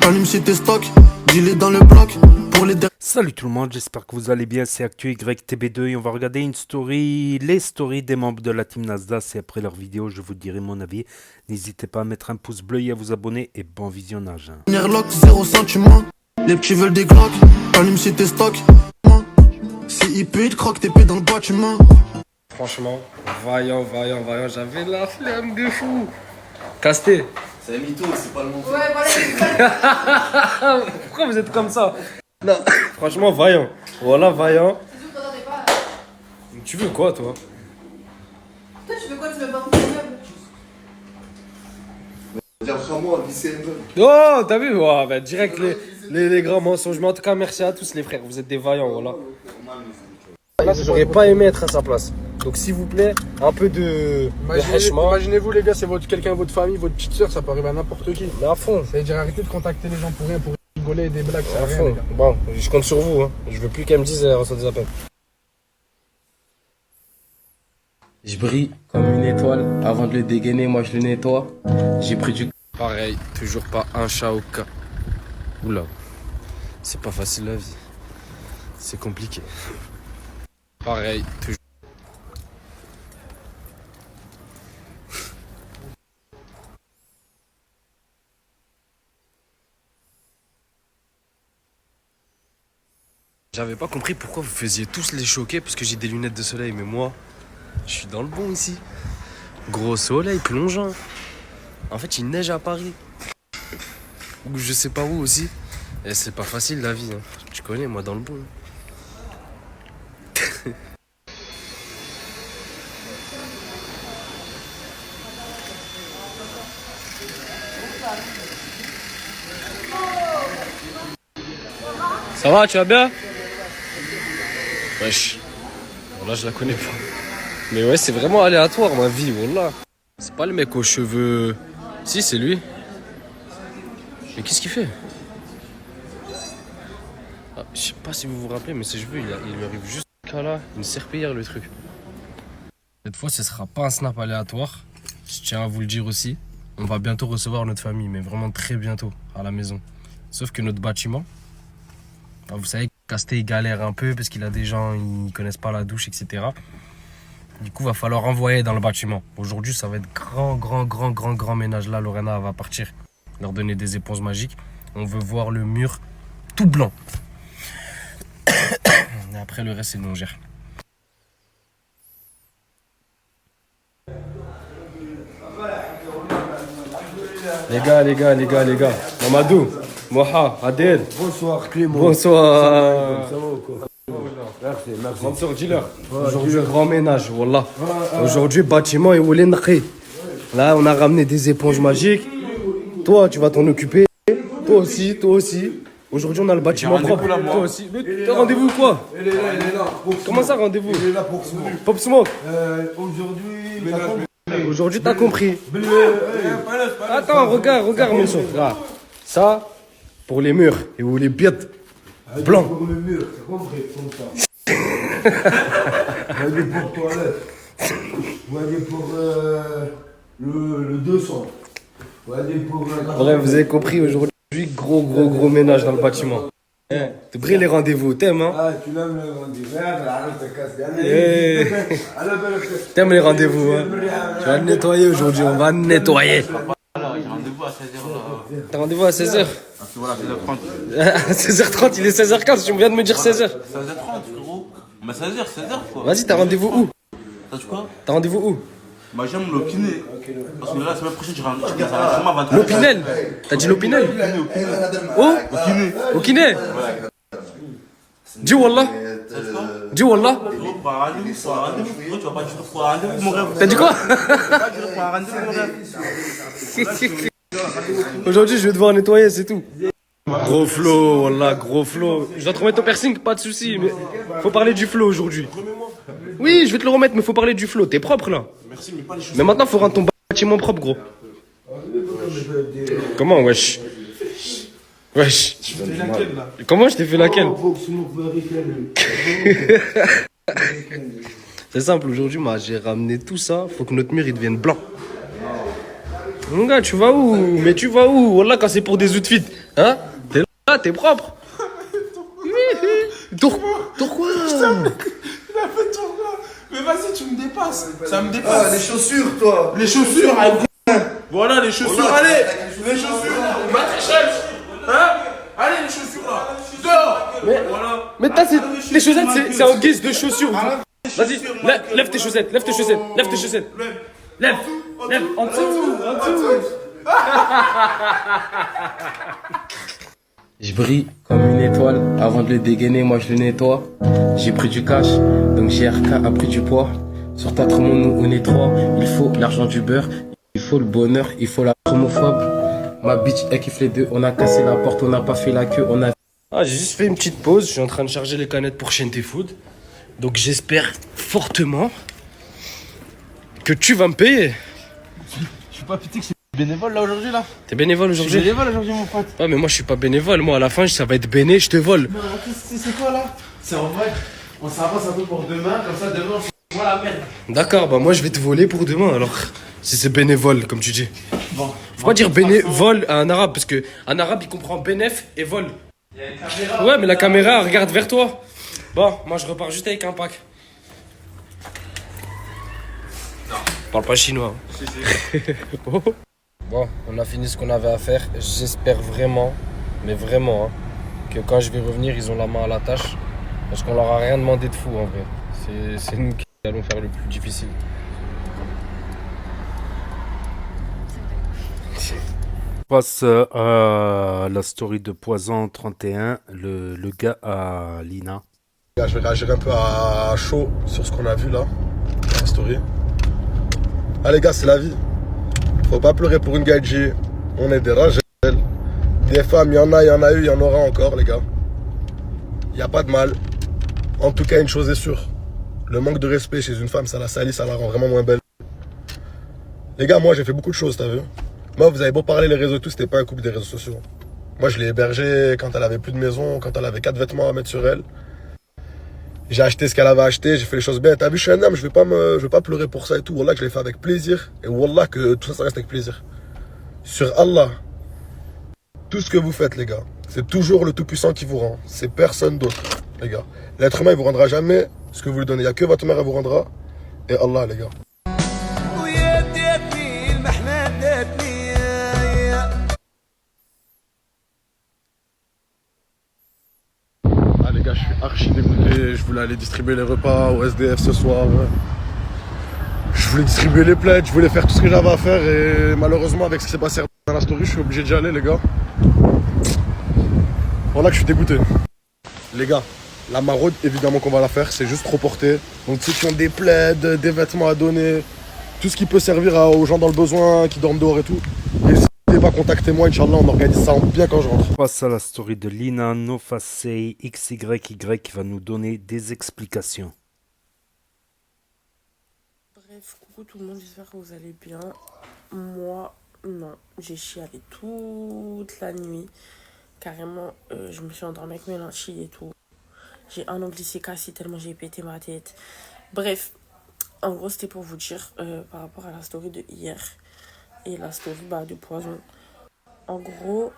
Allume si t'es stock, dis-les dans le bloc. Pour les Salut tout le monde, j'espère que vous allez bien, c'est ActuYTB2 et on va regarder les stories des membres de la team Nasdaq et après leur vidéo je vous dirai mon avis. N'hésitez pas à mettre un pouce bleu et à vous abonner et bon visionnage. Lock, 0 sentiment. Les petits veulent des glocks, allume si t'es stock. Si il peut, il croque tes pieds dans le bâtiment. Franchement, vaillant, j'avais la flemme de fou. Casté. C'est un mytho, c'est pas le moment. Ouais, voilà. Pourquoi vous êtes comme ça? Non, franchement, vaillant. Voilà, vaillant. Tu veux quoi, toi? Toi, tu veux quoi? Tu veux pas ton meuble? Dire vraiment, lycée meuble. Oh, t'as vu? Ouais, bah, direct les grands mensonges. Mais en tout cas, merci à tous les frères. Vous êtes des vaillants, voilà. Là, j'aurais pas aimé être à sa place. Donc, s'il vous plaît, un peu de hachement. Imaginez-vous les gars, c'est quelqu'un de votre famille, votre petite soeur, ça peut arriver à n'importe qui. Mais à fond. Ça veut dire arrêtez de contacter les gens pour rien, pour rigoler et des blagues, ça À rien, fond. les gars. Bon, je compte sur vous. Hein. Je veux plus qu'elle me dise elle reçoit des appels. Je brille comme une étoile. Avant de le dégainer, moi je le nettoie. J'ai pris du... Pareil, toujours pas un chat au cas. Oula, c'est pas facile la vie. C'est compliqué. Pareil, toujours. J'avais pas compris pourquoi vous faisiez tous les choquer parce que j'ai des lunettes de soleil, mais moi, je suis dans le bon ici. Gros soleil plongeant. En fait, il neige à Paris. Ou je sais pas où aussi. Et c'est pas facile la vie. Hein. Tu connais, moi, dans le bon. Ça va, tu vas bien? Wesh. Bon, là, je la connais pas. Mais ouais, c'est vraiment aléatoire ma vie, wallah. C'est pas le mec aux cheveux. Si, c'est lui. Mais qu'est-ce qu'il fait? Ah, je sais pas si vous vous rappelez, mais ses cheveux, il lui arrive juste là, une serpillière le truc. Cette fois, ce sera pas un snap aléatoire. Je tiens à vous le dire aussi. On va bientôt recevoir notre famille, mais vraiment très bientôt à la maison. Sauf que notre bâtiment, bah, vous savez, Casté il galère un peu parce qu'il a des gens, ils connaissent pas la douche, etc. Du coup, va falloir envoyer dans le bâtiment. Aujourd'hui, ça va être grand ménage. Là, Lorena va partir leur donner des éponges magiques. On veut voir le mur tout blanc. Et après, le reste, c'est nous, on gère. Les gars. Mamadou, Moha, Adel. Bonsoir Clément. Bonsoir. Ça va ou quoi? Merci. Mansour, dis-leur. Aujourd'hui, grand ménage, wallah. Aujourd'hui, bâtiment et Oulé Naqi. Là, on a ramené des éponges magiques. Toi, tu vas t'en occuper. Toi aussi. Aujourd'hui, on a le bâtiment propre. Toi aussi. T'as rendez-vous quoi? Il est là. Comment ça, rendez-vous? Il est là pour Smoke. Pop Smoke. Aujourd'hui, T'as compris. Attends, regarde, Mansour. Là. Ça, pour les murs et où les bêtes blancs. Pour le mur, c'est compris, comme ça. On est pour toilette. On est pour le 200. On est pour... Bref, vous avez compris, aujourd'hui, gros ménage dans le bâtiment. T'es brille les rendez-vous, t'aimes, hein? Ah, tu l'aimes le rendez-vous. T'aimes les rendez-vous, hein? Tu vas le nettoyer aujourd'hui, on va nettoyer. Alors, j'ai rendez-vous à 16h. T'as rendez-vous à 16h? Voilà, 16h30. À 16h30, il est 16h15, tu viens de me dire 16h. 16h30, frérot. Mais 16h quoi. Vas-y, t'as rendez-vous où? T'as dit quoi? T'as rendez-vous où? Bah, j'aime l'opiné. Parce que là, la semaine prochaine, je rentre à 23h. L'Opinel? T'as dit l'Opinel? Où? Au kiné? Dis Wallah. Dis Wallah. Pour un rendez-vous, tu vas pas dire pour un rendez-vous, mon rêve. T'as dit quoi? Tu vas pas dire pour un rendez-vous, mon rêve. Aujourd'hui, je vais devoir nettoyer, c'est tout. Gros flow, wallah, gros flow. Je dois te remettre ton piercing, pas de soucis, mais faut parler du flow aujourd'hui. Oui, je vais te le remettre, mais faut parler du flow. T'es propre là. Mais maintenant, faut rendre ton bâtiment propre, gros. Comment, wesh? Comment je t'ai fait laquelle? C'est simple, aujourd'hui, moi, j'ai ramené tout ça. Faut que notre mur, il devienne blanc. Mon gars, tu vas où? Mais tu vas où? Wallah, quand c'est pour des outfits. Hein? T'es là, t'es propre. Pourquoi? Il a fait ton gars. Mais vas-y, tu me dépasses. Ça me dépasse. Ah, les chaussures, toi. Les chaussures, voilà les chaussures. Allez, les chaussures. Matrixel. Hein? Allez, les chaussures là. Dehors. Voilà. Mais les chaussettes, c'est en guise de chaussures. Vas-y, lève tes chaussettes, lève tes chaussettes, lève tes chaussettes. Lève, en dessous, en dessous. Je brille comme une étoile. Avant de le dégainer, moi je le nettoie. J'ai pris du cash, donc GRK a pris du poids. Sur ta trompe, on est trois. Il faut l'argent du beurre, il faut le bonheur, il faut la homophobe. Ma bitch, elle kiffe les deux. On a cassé la porte, on n'a pas fait la queue, on a. Ah, j'ai juste fait une petite pause. Je suis en train de charger les canettes pour Shente Food. Donc j'espère fortement que tu vas me payer. Je suis pas pété que c'est bénévole là aujourd'hui là. T'es bénévole Je suis aujourd'hui? bénévole aujourd'hui mon pote. Ouais, mais moi je suis pas bénévole. Moi à la fin, ça va être béné, je te vole. Non, c'est quoi là? C'est en vrai. On s'avance un peu pour demain, comme ça demain on moi la merde. D'accord, bah moi je vais te voler pour demain alors. Si c'est bénévole, comme tu dis. Bon. Faut pas dire bénévole à un arabe, parce que un arabe il comprend bénéf et vol. Il y a une caméra. Ouais, mais la caméra elle regarde vers toi. Bon, moi je repars juste avec un pack. Non. Parle pas chinois. Oh. Bon, on a fini ce qu'on avait à faire. J'espère vraiment, mais vraiment, hein, que quand je vais revenir, ils ont la main à la tâche. Parce qu'on leur a rien demandé de fou en vrai. C'est nous qui allons faire le plus difficile. On passe à la story de Poison 31, le gars à Lina. Je vais réagir un peu à chaud sur ce qu'on a vu là, dans la story. Ah les gars, c'est la vie. Faut pas pleurer pour une gadget. On est des ragels. Des femmes, il y en a eu, il y en aura encore les gars. Il n'y a pas de mal. En tout cas, une chose est sûre. Le manque de respect chez une femme, ça la salit, ça la rend vraiment moins belle. Les gars, moi j'ai fait beaucoup de choses, t'as vu. Moi, vous avez beau parler les réseaux et tout, c'était pas un couple des réseaux sociaux. Moi, je l'ai hébergée quand elle avait plus de maison, quand elle avait 4 vêtements à mettre sur elle. J'ai acheté ce qu'elle avait acheté, j'ai fait les choses bien. T'as vu, je suis un homme, je vais pas pleurer pour ça et tout. Wallah, que je l'ai fait avec plaisir. Et Wallah, que tout ça, ça reste avec plaisir. Sur Allah, tout ce que vous faites, les gars, c'est toujours le Tout-Puissant qui vous rend. C'est personne d'autre, les gars. L'être humain, il vous rendra jamais ce que vous lui donnez. Il n'y a que votre mère, elle vous rendra. Et Allah, les gars. Ah les gars, je suis archi dégoûté. Je voulais aller distribuer les repas au SDF ce soir. Je voulais distribuer les plaids, je voulais faire tout ce que j'avais à faire. Et malheureusement, avec ce qui s'est passé dans la story, je suis obligé d'y aller, les gars. Voilà que je suis dégoûté. Les gars, la maraude, évidemment qu'on va la faire. C'est juste reporter. Donc ceux qui ont des plaids, des vêtements à donner, tout ce qui peut servir aux gens dans le besoin, qui dorment dehors et tout. N'hésitez pas, contactez-moi, Inch'Allah, on organise ça bien quand je rentre. On passe à la story de Lina Nofasei XYY qui va nous donner des explications. Bref, coucou tout le monde, j'espère que vous allez bien. Moi, non, j'ai chialé toute la nuit. Carrément, je me suis endormie avec mes lentilles et tout. J'ai un ongle qui s'est cassé tellement j'ai pété ma tête. Bref, en gros, c'était pour vous dire par rapport à la story de hier et la story de Poison. En gros,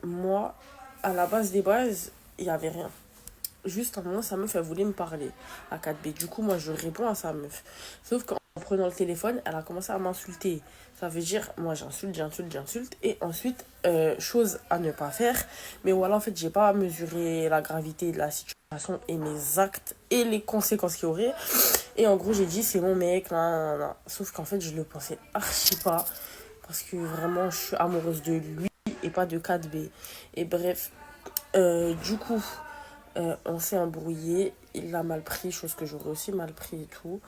moi, à la base des bases, il n'y avait rien. Juste un moment, sa meuf, elle voulait me parler à 4B. Du coup, moi, je réponds à sa meuf. Sauf qu'en prenant le téléphone, elle a commencé à m'insulter. Ça veut dire, moi, j'insulte. Et ensuite, chose à ne pas faire. Mais voilà, en fait, j'ai pas mesuré la gravité de la situation et mes actes et les conséquences qu'il y aurait. Et en gros, j'ai dit, c'est mon mec, nan. Sauf qu'en fait, je le pensais archi pas. Parce que vraiment, je suis amoureuse de lui et pas de 4B. Et bref, du coup... on s'est embrouillé, il l'a mal pris, chose que j'aurais aussi mal pris et tout.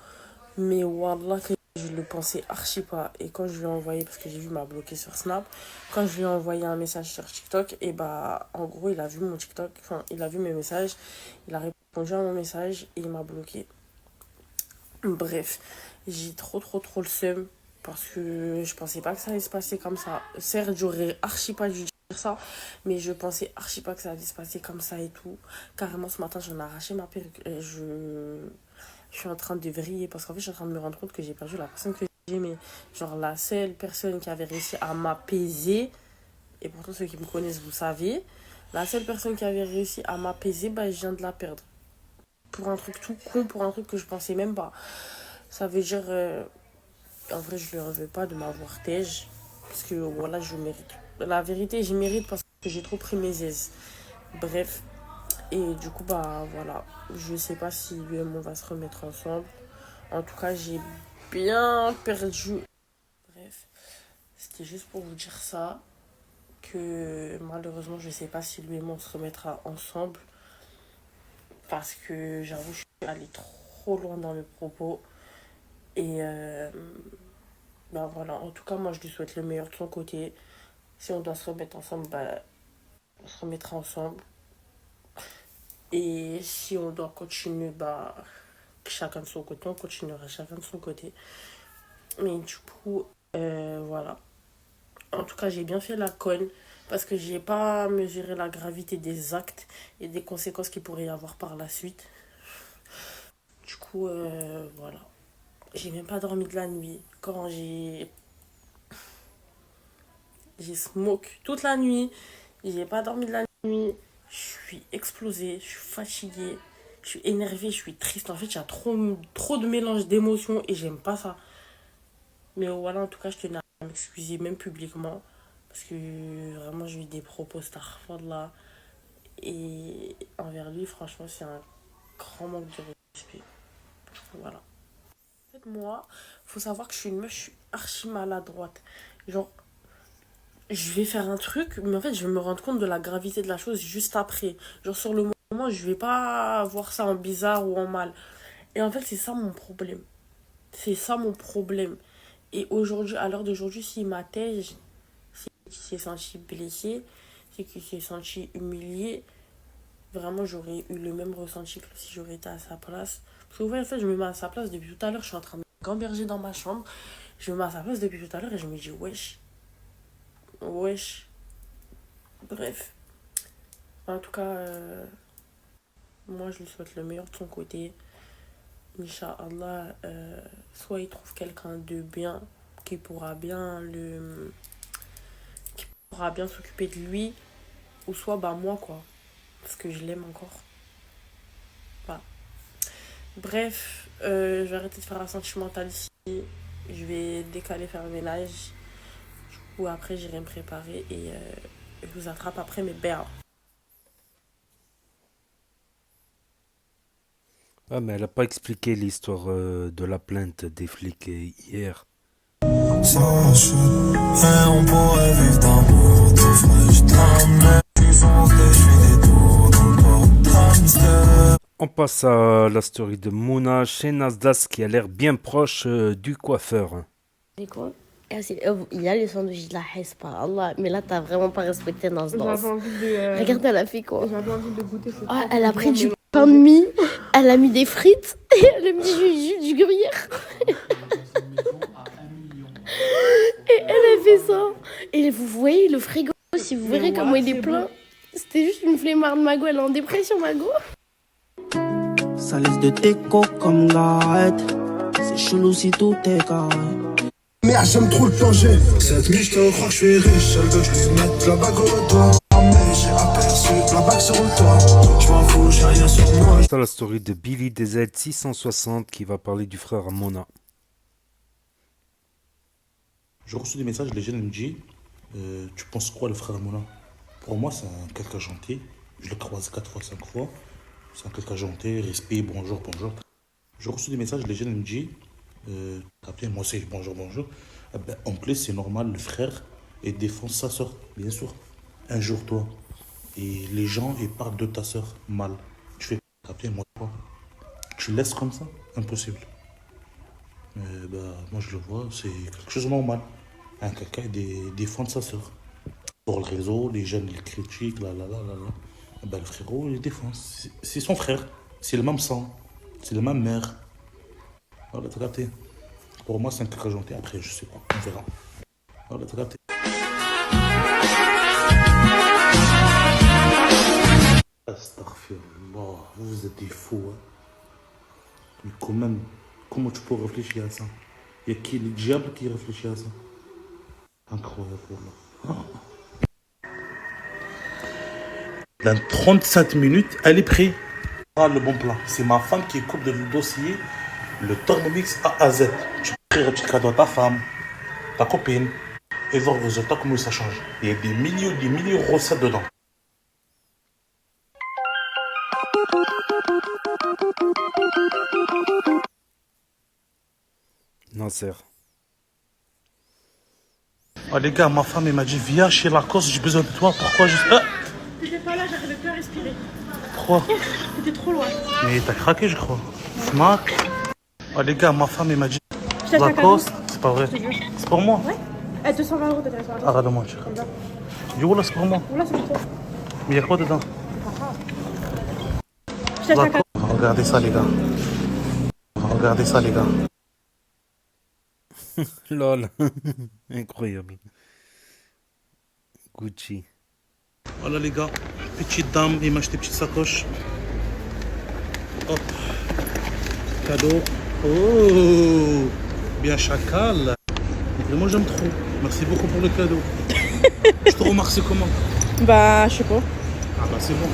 Mais wallah que je le pensais archi pas. Et quand je lui ai envoyé, parce que j'ai vu il m'a bloqué sur Snap, quand je lui ai envoyé un message sur TikTok, et bah en gros il a vu mon TikTok, enfin il a vu mes messages, il a répondu à mon message et il m'a bloqué. Bref, j'ai trop le seum parce que je pensais pas que ça allait se passer comme ça. Certes, j'aurais archi pas dû dire ça, mais je pensais archi pas que ça allait se passer comme ça et tout. Carrément, ce matin, j'en ai arraché ma perruque. Je suis en train de vriller parce qu'en fait, je suis en train de me rendre compte que j'ai perdu la personne que mais genre la seule personne qui avait réussi à m'apaiser, et pourtant ceux qui me connaissent, vous savez, la seule personne qui avait réussi à m'apaiser, bah, je viens de la perdre. Pour un truc tout con, pour un truc que je pensais même pas. Ça veut dire, en vrai, je ne lui en veux pas de m'avoir tège, parce que voilà, je mérite. La vérité, je mérite parce que j'ai trop pris mes aises. Bref, et du coup, bah voilà, je sais pas si lui et moi on va se remettre ensemble. En tout cas, j'ai bien perdu. Bref, c'était juste pour vous dire ça, que malheureusement, je sais pas si lui et moi on se remettra ensemble. Parce que j'avoue, je suis allée trop loin dans mes propos. Et ben voilà, en tout cas, moi je lui souhaite le meilleur de son côté. Si on doit se remettre ensemble, bah, on se remettra ensemble. Et si on doit continuer, bah, chacun de son côté, on continuera chacun de son côté. Mais du coup, voilà. En tout cas, j'ai bien fait la conne parce que j'ai pas mesuré la gravité des actes et des conséquences qu'il pourrait y avoir par la suite. Du coup, voilà. J'ai même pas dormi de la nuit. Quand j'ai smoke toute la nuit, j'ai pas dormi de la nuit. Je suis explosée, je suis fatiguée, je suis énervée, je suis triste. En fait, il y a trop de mélange d'émotions et j'aime pas ça. Mais voilà, en tout cas, je tenais à m'excuser, même publiquement. Parce que vraiment, j'ai eu des propos là. Et envers lui, franchement, c'est un grand manque de respect. Voilà. En fait, moi, faut savoir que je suis une meuf, je suis archi maladroite. Genre, je vais faire un truc, mais en fait, je vais me rendre compte de la gravité de la chose juste après. Genre, sur le moment, je vais pas voir ça en bizarre ou en mal. Et en fait, c'est ça mon problème. C'est ça mon problème. Et aujourd'hui, à l'heure d'aujourd'hui, s'il m'attège, c'est qu'il s'est senti blessé, c'est qu'il s'est senti humilié, vraiment, j'aurais eu le même ressenti que si j'aurais été à sa place. Parce que, ouais, en fait, je me mets à sa place depuis tout à l'heure, je suis en train de me gamberger dans ma chambre. Je me mets à sa place depuis tout à l'heure et je me dis, wesh. Wesh. Bref. En tout cas, moi, je lui souhaite le meilleur de son côté. Inch'Allah, soit il trouve quelqu'un de bien qui pourra bien s'occuper de lui, ou soit bah moi quoi, parce que je l'aime encore. Voilà. Bref, je vais arrêter de faire un sentimental ici. Je vais décaler faire le ménage. Du coup après j'irai me préparer et je vous attrape après mes berres. Ah, mais elle n'a pas expliqué l'histoire de la plainte des flics hier. Sans chute, et on pourrait vivre d'amour tout frais. Je t'emmène, tu fonces et je fais des tours dans le port hamster. On passe à la story de Mouna chez Nasdas qui a l'air bien proche du coiffeur. C'est quoi? Il y a le sandwich de la Hesse, par Allah, mais là t'as vraiment pas respecté Nasdas. Regarde, elle a fait quoi? J'avais envie de goûter ce Ah, elle a pris du pain de mie, elle a mis des frites et elle a mis du gruyère. Et elle a fait ça. Et vous voyez le frigo, si vous verrez comment il est plein. C'était juste une flemmarde, Mago, elle est en dépression, Mago. Ça laisse de déco comme garette. C'est chelou si tout est carré. Merde, j'aime trop le danger. Cette nuit, je te crois que je suis riche. Elle veut que je lui mette la bague au doigt. Mais j'ai aperçu la bague sur le toit. Je m'en fous, j'ai rien sur moi. C'est la story de Billy DZ 660 qui va parler du frère Mona. J'ai reçu des messages, les jeunes me disent tu penses quoi le frère Mona? Pour moi, c'est un quelqu'un gentil. Je l'ai croisé 4 fois, 5 fois. C'est un quelqu'un gentil, respect, bonjour, bonjour. J'ai reçu des messages, les jeunes me disent moi aussi, bonjour, bonjour. En plus, c'est normal, le frère il défonce sa soeur, bien sûr. Un jour, toi. Et les gens, ils parlent de ta soeur mal. Tu fais moi quoi? Tu laisses comme ça? Impossible. Moi, je le vois, c'est quelque chose de normal. Quelqu'un défend sa soeur. Sur le réseau, les jeunes, ils critiquent, le frérot, il défend. C'est son frère. C'est le même sang. C'est la même mère. Voilà, t'as capté. Pour moi, c'est un quelqu'un gentil. Après, je sais pas. On verra. Voilà, t'as capté. Astaghfirullah, vous êtes des fous. Hein. Mais quand même, comment tu peux réfléchir à ça? Il y a qui les diables qui réfléchit à ça. Incroyable. Wallah. Dans 35 minutes, elle est prête. Ah, le bon plan. C'est ma femme qui coupe le dossier, le Thermomix A à Z. Tu crées un petit cadeau à ta femme, ta copine, et voir le résultat, comment ça change. Il y a des milliers de recettes dedans. Nasser. Oh les gars, ma femme elle m'a dit viens chez Lacoste, j'ai besoin de toi. Pourquoi je... T'étais pas là, j'arrivais plus à respirer. Pourquoi? T'étais trop loin. Mais t'as craqué je crois. Smack. Oh les gars, ma femme elle m'a dit Je t'achète un Lacoste, c'est pas vrai. Je te jure. C'est pour moi. Ouais. 220 € d'intéressement. Arrête de mentir. Comme ça. Du coup là c'est pour moi. Oula, c'est pour toi. Mais il y a quoi dedans? Je t'achète un cadeau. Regardez ça les gars. Regardez ça les gars. Lol. Incroyable. Gucci. Voilà les gars, petite dame, il m'a acheté petite sacoche. Hop. Cadeau. Oh, bien chacal. Vraiment j'aime trop. Merci beaucoup pour le cadeau. Je te remercie comment? Bah, je sais pas. Ah bah c'est bon.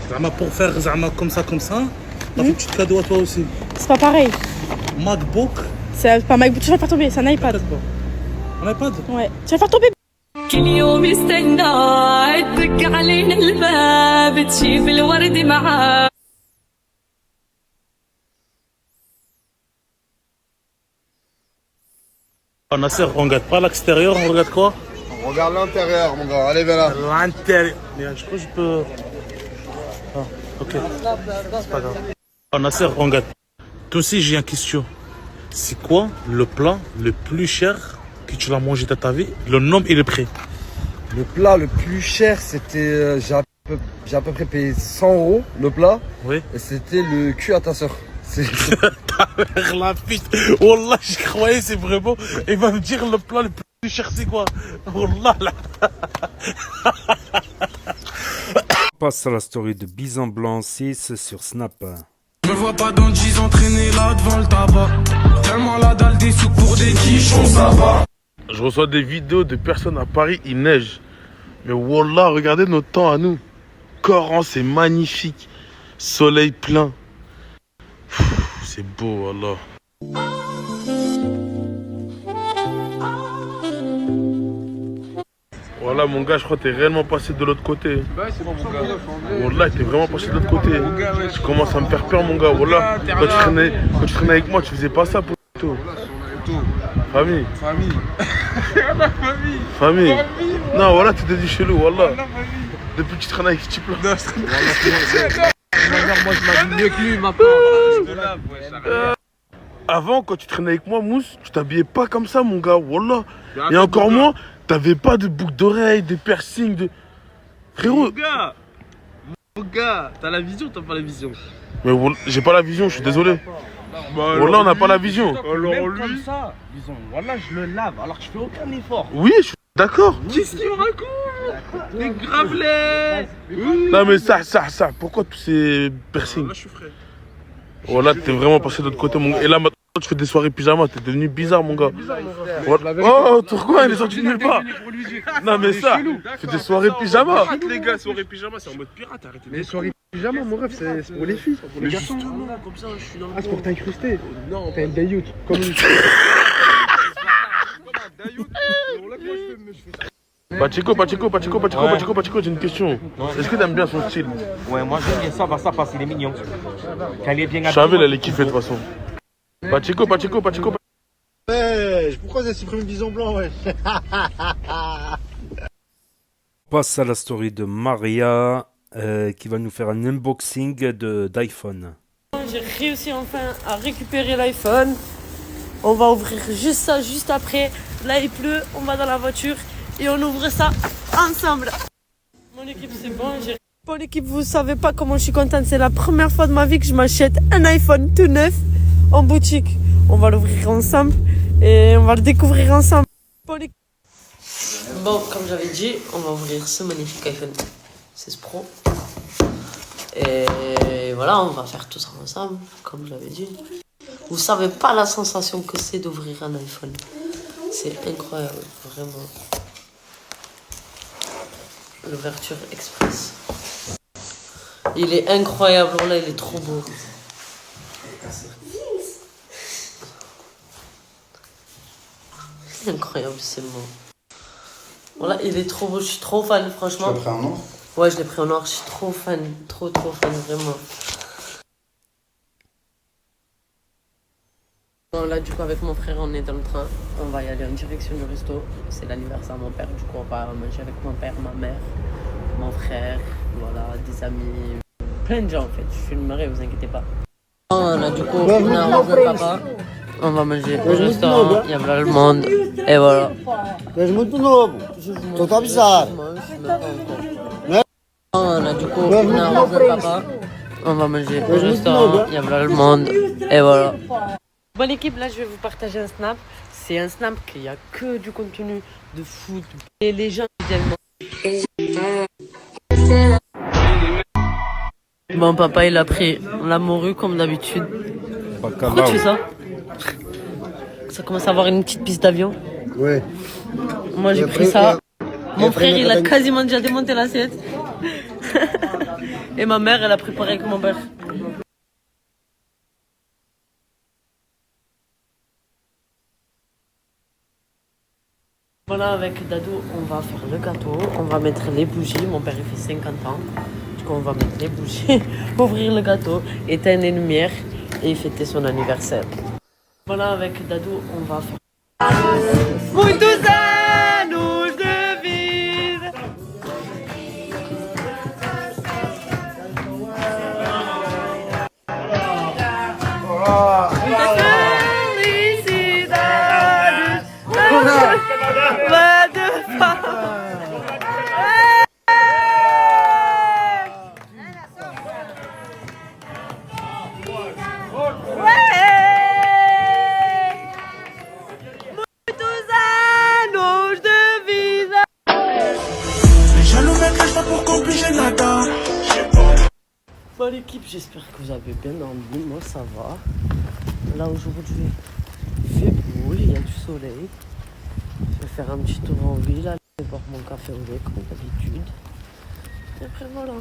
Zama pour faire Zama comme ça, t'as fait un petit cadeau à toi aussi. C'est pas pareil. MacBook. C'est pas MacBook, tu vas le faire tomber, c'est un iPad. Un iPad? Ouais. Tu vas le faire tomber. كل يوم استنى تدق علينا الباب تجيب الورد معاه Nasser, on regarde pas l'extérieur, on regarde quoi? On regarde l'intérieur, mon gars. Allez, viens là. L'intérieur. Mais je crois que je peux... Ah, ok. C'est pas grave. Nasser, on regarde. Toi aussi, j'ai une question. C'est quoi le plat le plus cher que tu l'as mangé de ta vie? Le nom et le prix. Le plat le plus cher, c'était... j'ai à peu près payé 100 € le plat. Oui. Et c'était le cul à ta soeur. Ta mère la pute. Wallah, je croyais c'est vraiment... Il va me dire le plat le plus cher c'est quoi? Wallah là. On passe à la story de Bison Blanc 6 sur Snap. Je me vois pas dans 10 ans traîner là devant le tabac. Tellement la dalle des sous pour des quichons, ça va. Je reçois des vidéos de personnes à Paris, il neige. Mais wallah, regardez notre temps à nous. Coran, c'est magnifique. Soleil plein. C'est beau, wallah. Voilà mon gars, je crois que t'es réellement passé de l'autre côté. Bah c'est bon mon gars. Wallah, t'es vraiment passé de l'autre côté. Tu commences à me faire peur mon gars. Wallah, quand tu traînais avec moi, tu faisais pas ça pour tout. Famille. Famille. Famille. Non, voilà, tu t'es dit chelou, wallah. Depuis que tu traînes avec ce type là. Moi je m'habille mieux que lui maintenant. Je te lave, ouais, Avant, quand tu traînais avec moi, Mousse, tu t'habillais pas comme ça, mon gars, wallah. Et encore moins, t'avais pas de boucles d'oreilles, de piercings, de. Frérot. Mon gars, t'as la vision ou t'as pas la vision? Mais wallah, j'ai pas la vision, je suis désolé. Wallah, on n'a pas la vision. Alors lui. Comme ça, disons, voilà, je le lave alors que je fais aucun effort. Oui, je suis d'accord. Qu'est-ce qu'il me raconte? Des gravelets. Non, mais ça. Pourquoi tous ces piercings? Là, je suis frais. Voilà, t'es vraiment passé de l'autre côté, mon gars. Et là, maintenant, tu fais des soirées pyjama, t'es devenu bizarre, mon gars. Oh, pourquoi il est sorti de nulle part? Non, mais ça, tu fais des soirées pyjama. Arrête, les gars, soirées pyjama, c'est en mode pirate, arrêtez. Les soirées pyjama, mon rêve, c'est pour les filles. Mais justement, comme ça, je suis dans le. Ah, c'est pour t'incruster. Non, t'es un dayout. Comme une. Pachico, j'ai une question. Est-ce que t'aimes bien son style? Ouais, moi j'aime bien ça, ça parce qu'il est mignon. Quand il est bien Je savais, elle allait kiffer de toute façon. Pachico. Ouais, pourquoi j'ai supprimé Bison Blanc, ouais? On passe à la story de Maria qui va nous faire un unboxing d'iPhone. J'ai réussi enfin à récupérer l'iPhone. On va ouvrir juste ça juste après. Là il pleut, on va dans la voiture et on ouvre ça ensemble. Mon équipe c'est bon. Mon équipe, vous savez pas comment je suis contente. C'est la première fois de ma vie que je m'achète un iPhone tout neuf en boutique. On va l'ouvrir ensemble et on va le découvrir ensemble. Bon, comme j'avais dit, on va ouvrir ce magnifique iPhone 16 Pro. Et voilà, on va faire tout ça ensemble, comme j'avais dit. Vous savez pas la sensation que c'est d'ouvrir un iPhone. C'est incroyable, vraiment. L'ouverture express. Il est incroyable, là, il est trop beau. C'est incroyable, c'est beau. Voilà, il est trop beau, je suis trop fan, franchement. Tu l'as pris en or? Ouais, je l'ai pris en or, je suis trop fan, trop fan, vraiment. Bon, là, du coup, avec mon frère, on est dans le train. On va y aller en direction du resto. C'est l'anniversaire de mon père, du coup, on va manger avec mon père, ma mère, mon frère, voilà, des amis, plein de gens en fait. Je suis une marée, vous inquiétez pas. Là, du coup, on a rejoint papa. On va manger au restaurant, il y a là le monde, et voilà. Là, du coup, on a rejoint papa. On va manger au restaurant, il y a là le monde, et voilà. Bon l'équipe, là je vais vous partager un snap. C'est un snap qu'il n'y a que du contenu de foot. Et les gens ils aiment. Bon papa il a pris la morue comme d'habitude. Pourquoi tu fais ça? Ça commence à avoir une petite piste d'avion. Ouais. Moi j'ai pris ça. Mon frère il a quasiment déjà démonté l'assiette. Et ma mère elle a préparé avec mon père. Voilà, avec Dadou, on va faire le gâteau, on va mettre les bougies. Mon père il fait 50 ans, du coup on va mettre les bougies, ouvrir le gâteau, éteindre les lumières et fêter son anniversaire. Voilà, avec Dadou, on va faire... Muitos anos de vida. Bon l'équipe, j'espère que vous avez bien dormi, moi ça va. Là aujourd'hui, il fait beau, il y a du soleil. Je vais faire un petit tour en ville, aller boire mon café au lait comme d'habitude. Et après voilà.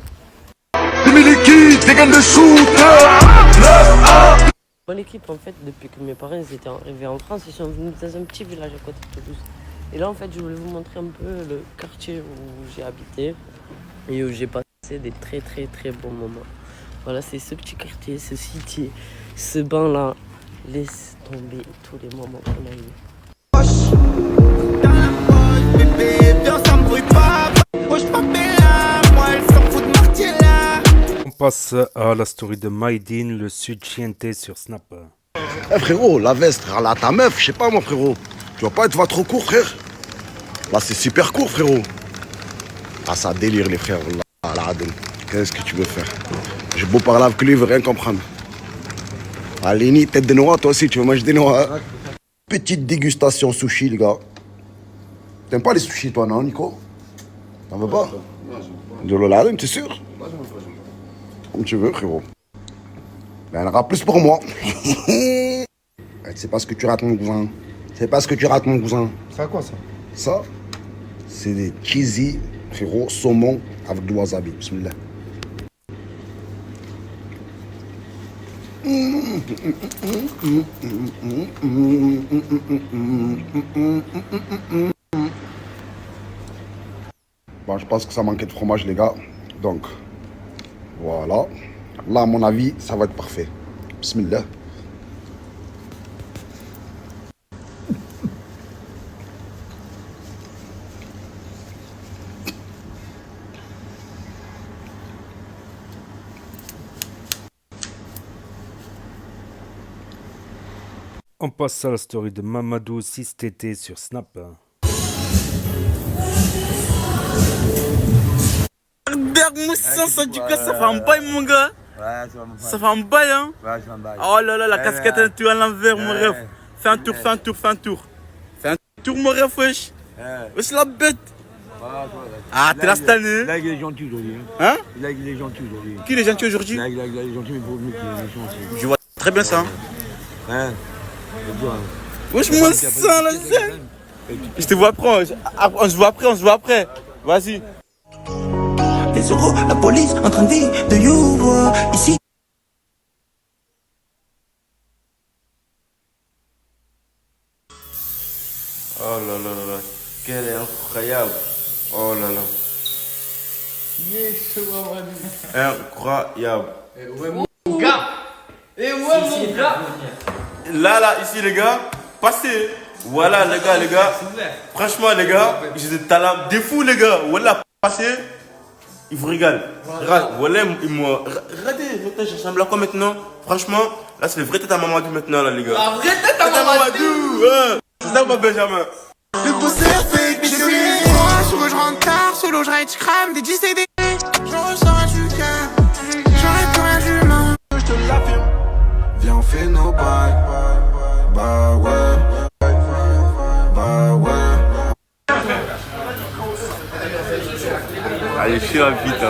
Bon l'équipe, en fait, depuis que mes parents ils étaient arrivés en France, ils sont venus dans un petit village à côté de Toulouse. Et là en fait, je voulais vous montrer un peu le quartier où j'ai habité et où j'ai passé des très bons moments. Voilà, c'est ce petit quartier, ce city, ce banc-là. Laisse tomber tous les moments qu'on a eu. On passe à la story de Maïdine, le sud chienté sur Snap. Eh frérot, la veste, là, ta meuf, je sais pas moi frérot. Tu vas pas être va trop court frère. Là c'est super court frérot. Ah ça délire les frères. Là, qu'est-ce que tu veux faire? J'ai beau parler avec lui, il veut rien comprendre. Aléni, tête de noix, toi aussi, tu veux manger des noix? Petite dégustation sushi, les gars. T'aimes pas les sushis, toi, non, Nico? T'en veux pas? De l'Oladin, t'es sûr? Comme tu veux, frérot. Ben, il y en aura plus pour moi. C'est pas ce que tu rates, mon cousin. C'est pas ce que tu rates, mon cousin. C'est à quoi, ça? Ça, c'est des cheesy, frérot, saumon avec du wasabi. Bismillah. Bon, je pense que ça manquait de fromage, les gars. Donc, voilà. Là, à mon avis, ça va être parfait. Bismillah. On passe à la story de Mamadou 6TT sur Snap. Bermoussa, ça du coup, ça fait un bail, mon gars. Ouais, ça fait un bail, hein. Ouais, je m'en baille. Oh là là, la casquette, tu es à l'envers, mon rêve. Fais un tour, fais un tour, fais un tour. Fais un tour, mon rêve, wesh. Wesh, la bête. Ah, t'es là cette année. Là, il est gentil aujourd'hui. Hein? Là, il est gentil aujourd'hui. Qui est gentil aujourd'hui? Là, il est gentil, mais pour nous, il est gentil. Je vois très bien ça. Hein. Hein. Wesh, moi, ça, là, je te vois après. On se voit après. Vas-y. Les euros, la police en train de you voir ici. Oh là là là là, quelle est incroyable. Oh là là. Incroyable. Ouais, mon gars. Et ouais, mon gars. Là, ici, les gars, passez. Voilà, les gars. Franchement, les gars, j'ai des talents de fou, les gars. Voilà, passez. Ils vous régalent. Voilà, regardez, je ressemble à quoi maintenant? Franchement, là, c'est le vrai tête à Mamadou maintenant, là, les gars. La vraie tête à Mamadou. Ouais. C'est ça, mon Benjamin. Le poster fake, mais je suis moi. Solo, je rentre tard, solo, je ride, je crame des 10 CD. Je ressens un sucre. J'aurais plus un humain. Je te l'affirme. Viens, on fait nos bails. Bah ouais. Allez, je suis un vite.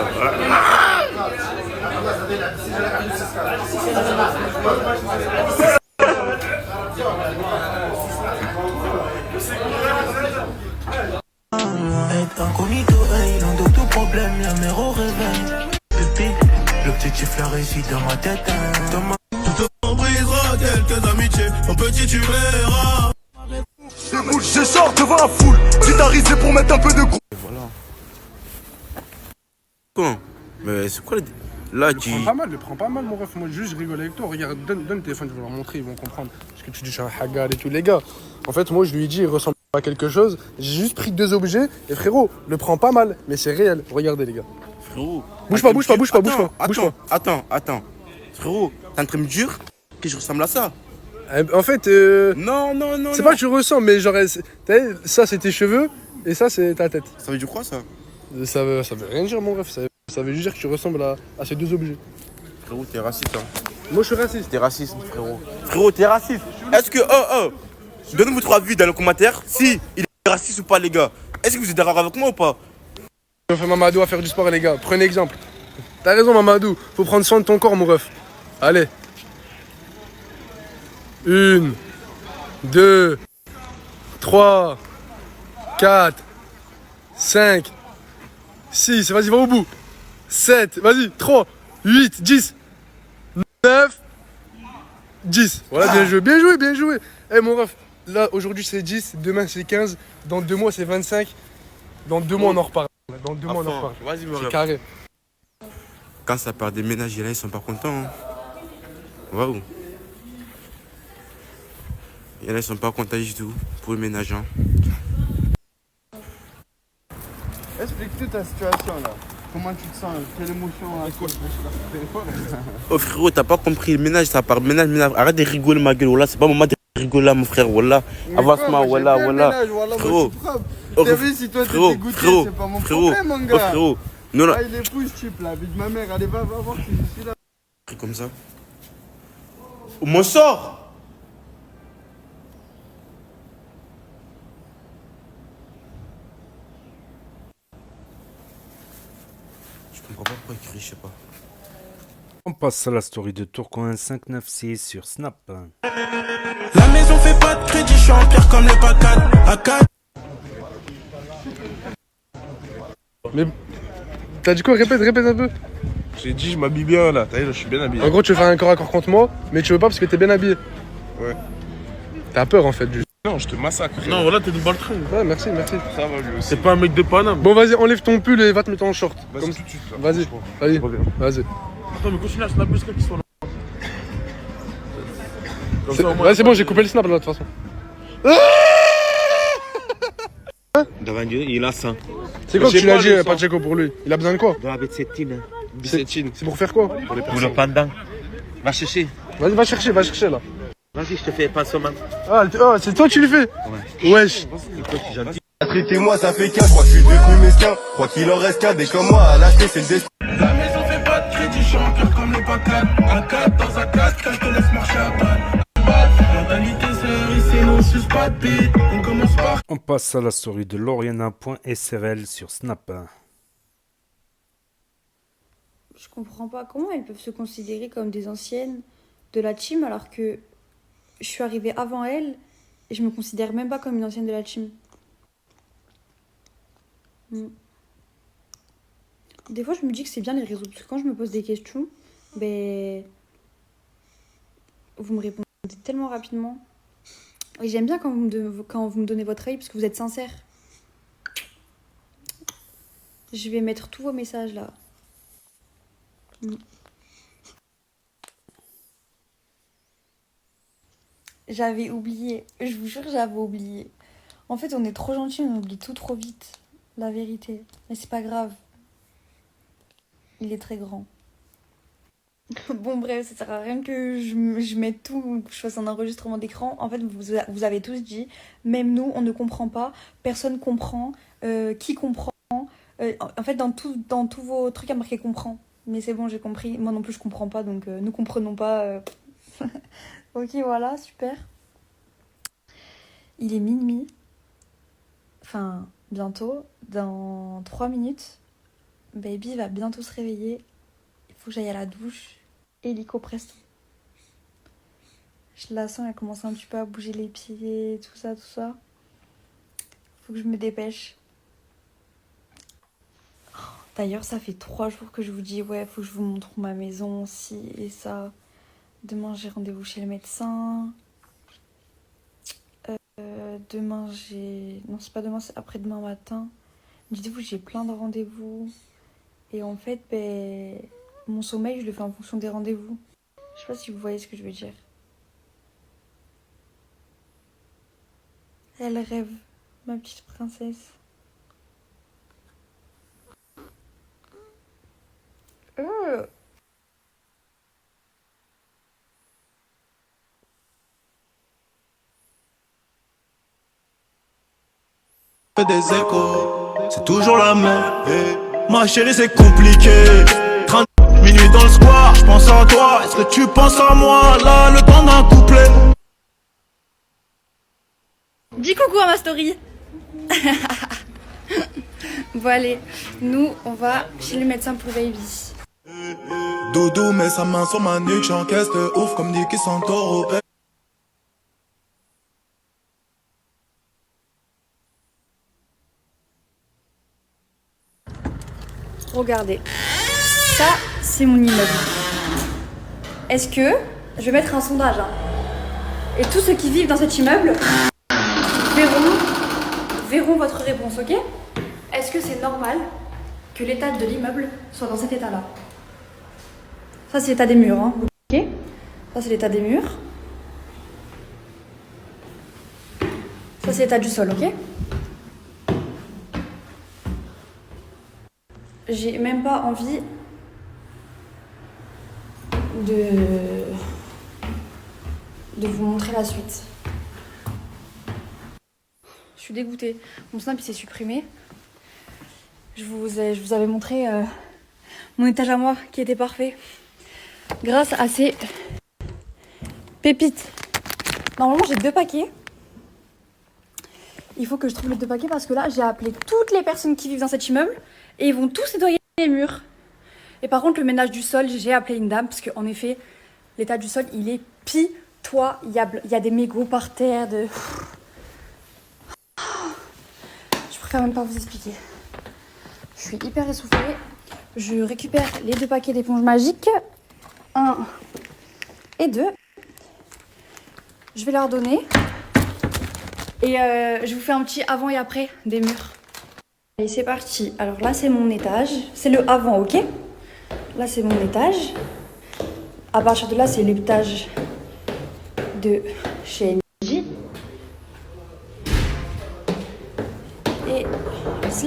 Être incognito, il en de tout problème, la mère au réveil. Bébé, l'objectif, la réussite dans ma tête. Tout en brisera quelques amitiés, mon petit tu verras. Je sors devant la foule, guitarisé pour mettre un peu de groupe. Voilà. Comment? Mais c'est quoi là, tu... Le prends pas mal, mon ref. Moi, juste, je rigole avec toi. Regarde, donne le téléphone, je vais leur montrer, ils vont comprendre. Parce que tu dis, je suis un hagar et tout, les gars. En fait, moi, je lui ai dit, il ressemble à quelque chose. J'ai juste pris 2 objets. Et frérot, le prends pas mal, mais c'est réel. Regardez, les gars. Frérot. Bouge pas. Attends. Frérot, t'es en train de me dire que je ressemble à ça? En fait, non. C'est pas que tu ressens, mais genre, ça, c'est tes cheveux. Et ça, c'est ta tête. Ça veut dire quoi, ça? Ça veut rien dire, mon ref. Ça veut juste dire que tu ressembles à ces 2 objets. Frérot, t'es raciste, hein. Moi, je suis raciste. T'es raciste, frérot. Frérot, t'es raciste. Est-ce que... Donnez-moi votre avis dans les commentaires si il est raciste ou pas, les gars. Est-ce que vous êtes d'accord avec moi ou pas? On fait Mamadou à faire du sport, les gars. Prenez exemple. T'as raison, Mamadou. Faut prendre soin de ton corps, mon ref. Allez. 1, 2, 3, 4, 5, 6, vas-y, va au bout. 7, vas-y, 3, 8, 10, 9, 10. Voilà, bien joué. Eh, mon ref, là, aujourd'hui, c'est 10, demain, c'est 15, dans 2 mois, c'est 25. Dans 2 mois, on en reparle. Vas-y, mon c'est ref. carré. Quand ça part des ménages, là, ils sont pas contents. Hein. Waouh. Il y en a, ils sont pas contents du tout pour le ménage. Hein. Explique-toi ta situation là. Comment tu te sens? Quelle émotion? Oh frérot, t'as pas compris, le ménage, ça part ménage. Arrête de rigoler, ma gueule. Voilà, c'est pas moment de rigoler, mon frère. Voilà, avancement, voilà. Frérot, t'as vu, si toi t'es dégoûté, c'est pas mon problème, mon gars. Frérot, non. Ah, il est fou ce type là, avec ma mère. Allez, va voir si je suis là. Comme ça. On m'en sort. Je comprends pas pourquoi il crie, je sais pas. On passe à la story de Tourcoing 596 sur Snap. La maison fait pas de crédit, je suis en pierre comme les patates. À 4. Mais t'as dit quoi? Répète un peu. J'ai dit, je m'habille bien là. T'as vu, là, je suis bien habillé. En gros, tu veux faire un corps à corps contre moi, mais tu veux pas parce que t'es bien habillé. Ouais. T'as peur en fait, juste. Non, je te massacre. Non, voilà, t'es une balle train. Ouais, merci. Ça va lui aussi. C'est pas un mec de Paname. Bon, vas-y, enlève ton pull et va te mettre en short. Vas-y, Comme... tout de suite. Vas-y. Attends, mais continue à snapper jusqu'à qu'ils soient là. Ouais, c'est bon, j'ai coupé le snap là, de toute façon. Devant Dieu, il a ça. C'est quoi que tu l'as dit, Pacheco, pour lui? Il a besoin de quoi? De la bécétine. C'est pour faire quoi? Pour le pendant. Va chercher. Vas-y, va chercher là. Vas-y, je te fais pas somme. Ah, c'est toi qui le fais? Ouais. Wesh. Traitez-moi, ça fait qu'un. Je crois que je suis devenu mesquin. Je crois qu'il en reste qu'un. Des comme moi, à l'acheter, c'est le destin. La maison fait pas de crédit, je suis en pierre comme les patates. Un 4 dans un 4, je te laisse marcher à balle. Mentalité ici, non, suce pas de bite. On commence par. On passe à la story de Loriana.srl sur Snap. Je comprends pas comment elles peuvent se considérer comme des anciennes de la team alors que je suis arrivée avant elle et je me considère même pas comme une ancienne de la team. Des fois, je me dis que c'est bien les réseaux, parce que quand je me pose des questions, ben, vous me répondez tellement rapidement. Et j'aime bien quand vous me donnez votre avis, parce que vous êtes sincère. Je vais mettre tous vos messages là. J'avais oublié, je vous jure, j'avais oublié. En fait, on est trop gentils, on oublie tout trop vite, la vérité. Mais c'est pas grave. Il est très grand. Bon bref, ça sert à rien que je mette tout, que je fasse un enregistrement d'écran. En fait, vous avez tous dit, même nous, on ne comprend pas, personne comprend, qui comprend. En fait, dans tous vos trucs, il y a marqué comprend. Mais c'est bon, j'ai compris. Moi non plus, je comprends pas, donc nous comprenons pas. Ok, voilà, super. Il est minuit. Enfin, bientôt, dans 3 minutes. Baby va bientôt se réveiller. Il faut que j'aille à la douche. Hélico presto. Je la sens, elle commence un petit peu à bouger les pieds, tout ça, tout ça. Faut que je me dépêche. D'ailleurs, ça fait 3 jours que je vous dis, ouais, faut que je vous montre ma maison, ci et ça. Demain, j'ai rendez-vous chez le médecin. Demain, j'ai... Non, c'est pas demain, c'est après-demain matin. Dites-vous, j'ai plein de rendez-vous. Et en fait, ben, mon sommeil, je le fais en fonction des rendez-vous. Je sais pas si vous voyez ce que je veux dire. Elle rêve, ma petite princesse. Des échos, c'est toujours la même. Hey, ma chérie, c'est compliqué. 30 minutes dans le square, je pense à toi. Est-ce que tu penses à moi? Là, le temps d'un couplet. Dis coucou à ma story. Bon allez, nous on va chez le médecin pour baby. Doudou met sa main sur ma nuque, j'encaisse de ouf comme Nicky Santoro. Regardez, ça c'est mon immeuble. Est-ce que, je vais mettre un sondage, hein, et tous ceux qui vivent dans cet immeuble verront votre réponse, ok? Est-ce que c'est normal que l'étage de l'immeuble soit dans cet état-là? Ça c'est l'état des murs, hein, ok? Ça c'est l'état des murs. Ça c'est l'état du sol, ok? J'ai même pas envie de vous montrer la suite. Je suis dégoûtée. Mon snap il s'est supprimé. Je vous avais montré mon étage à moi qui était parfait. Grâce à ces pépites. Normalement j'ai 2 paquets. Il faut que je trouve les 2 paquets parce que là j'ai appelé toutes les personnes qui vivent dans cet immeuble et ils vont tous nettoyer les murs. Et par contre le ménage du sol, j'ai appelé une dame parce qu'en effet l'état du sol il est pitoyable. Il y a des mégots par terre, de... Je préfère même pas vous expliquer. Je suis hyper essoufflée. Je récupère les 2 paquets d'éponges magiques. 1 et 2. Je vais leur donner. Et je vous fais un petit avant et après des murs. Allez, c'est parti. Alors là, c'est mon étage. C'est le avant, ok? Là, c'est mon étage. À partir de là, c'est l'étage de chez NJ. Et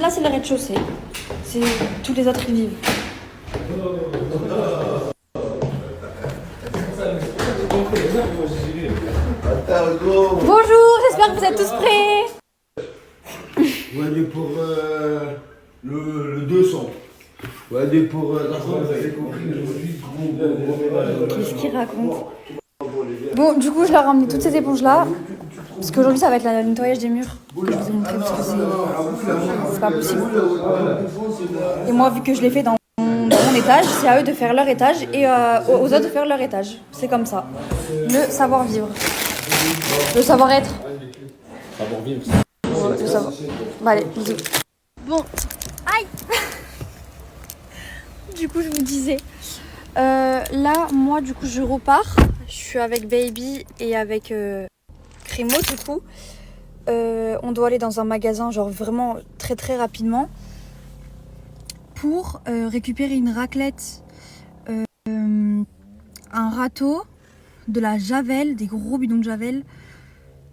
là, c'est le rez-de-chaussée. C'est tous les autres qui vivent. Bonjour, j'espère que vous êtes tous prêts. Ouais, aller pour le 200. Ouais, aller pour la France, vous avez compris, gros. Qu'est-ce qu'il raconte? Bon, du coup, je leur ai ramené toutes ces éponges-là. Parce qu'aujourd'hui, ça va être le nettoyage des murs. Que je vous ai montré parce que c'est pas possible. Et moi, vu que je l'ai fait dans mon étage, c'est à eux de faire leur étage et aux autres de faire leur étage. C'est comme ça. Le savoir-vivre. Le savoir-être. Savoir-vivre. Le savoir. Bah, allez, bisous. Bon, aïe. Du coup, je vous disais, là, moi, du coup, je repars. Je suis avec Baby et avec Crémo, du coup. On doit aller dans un magasin, genre vraiment très très rapidement, pour récupérer une raclette, un râteau, de la javel, des gros bidons de javel.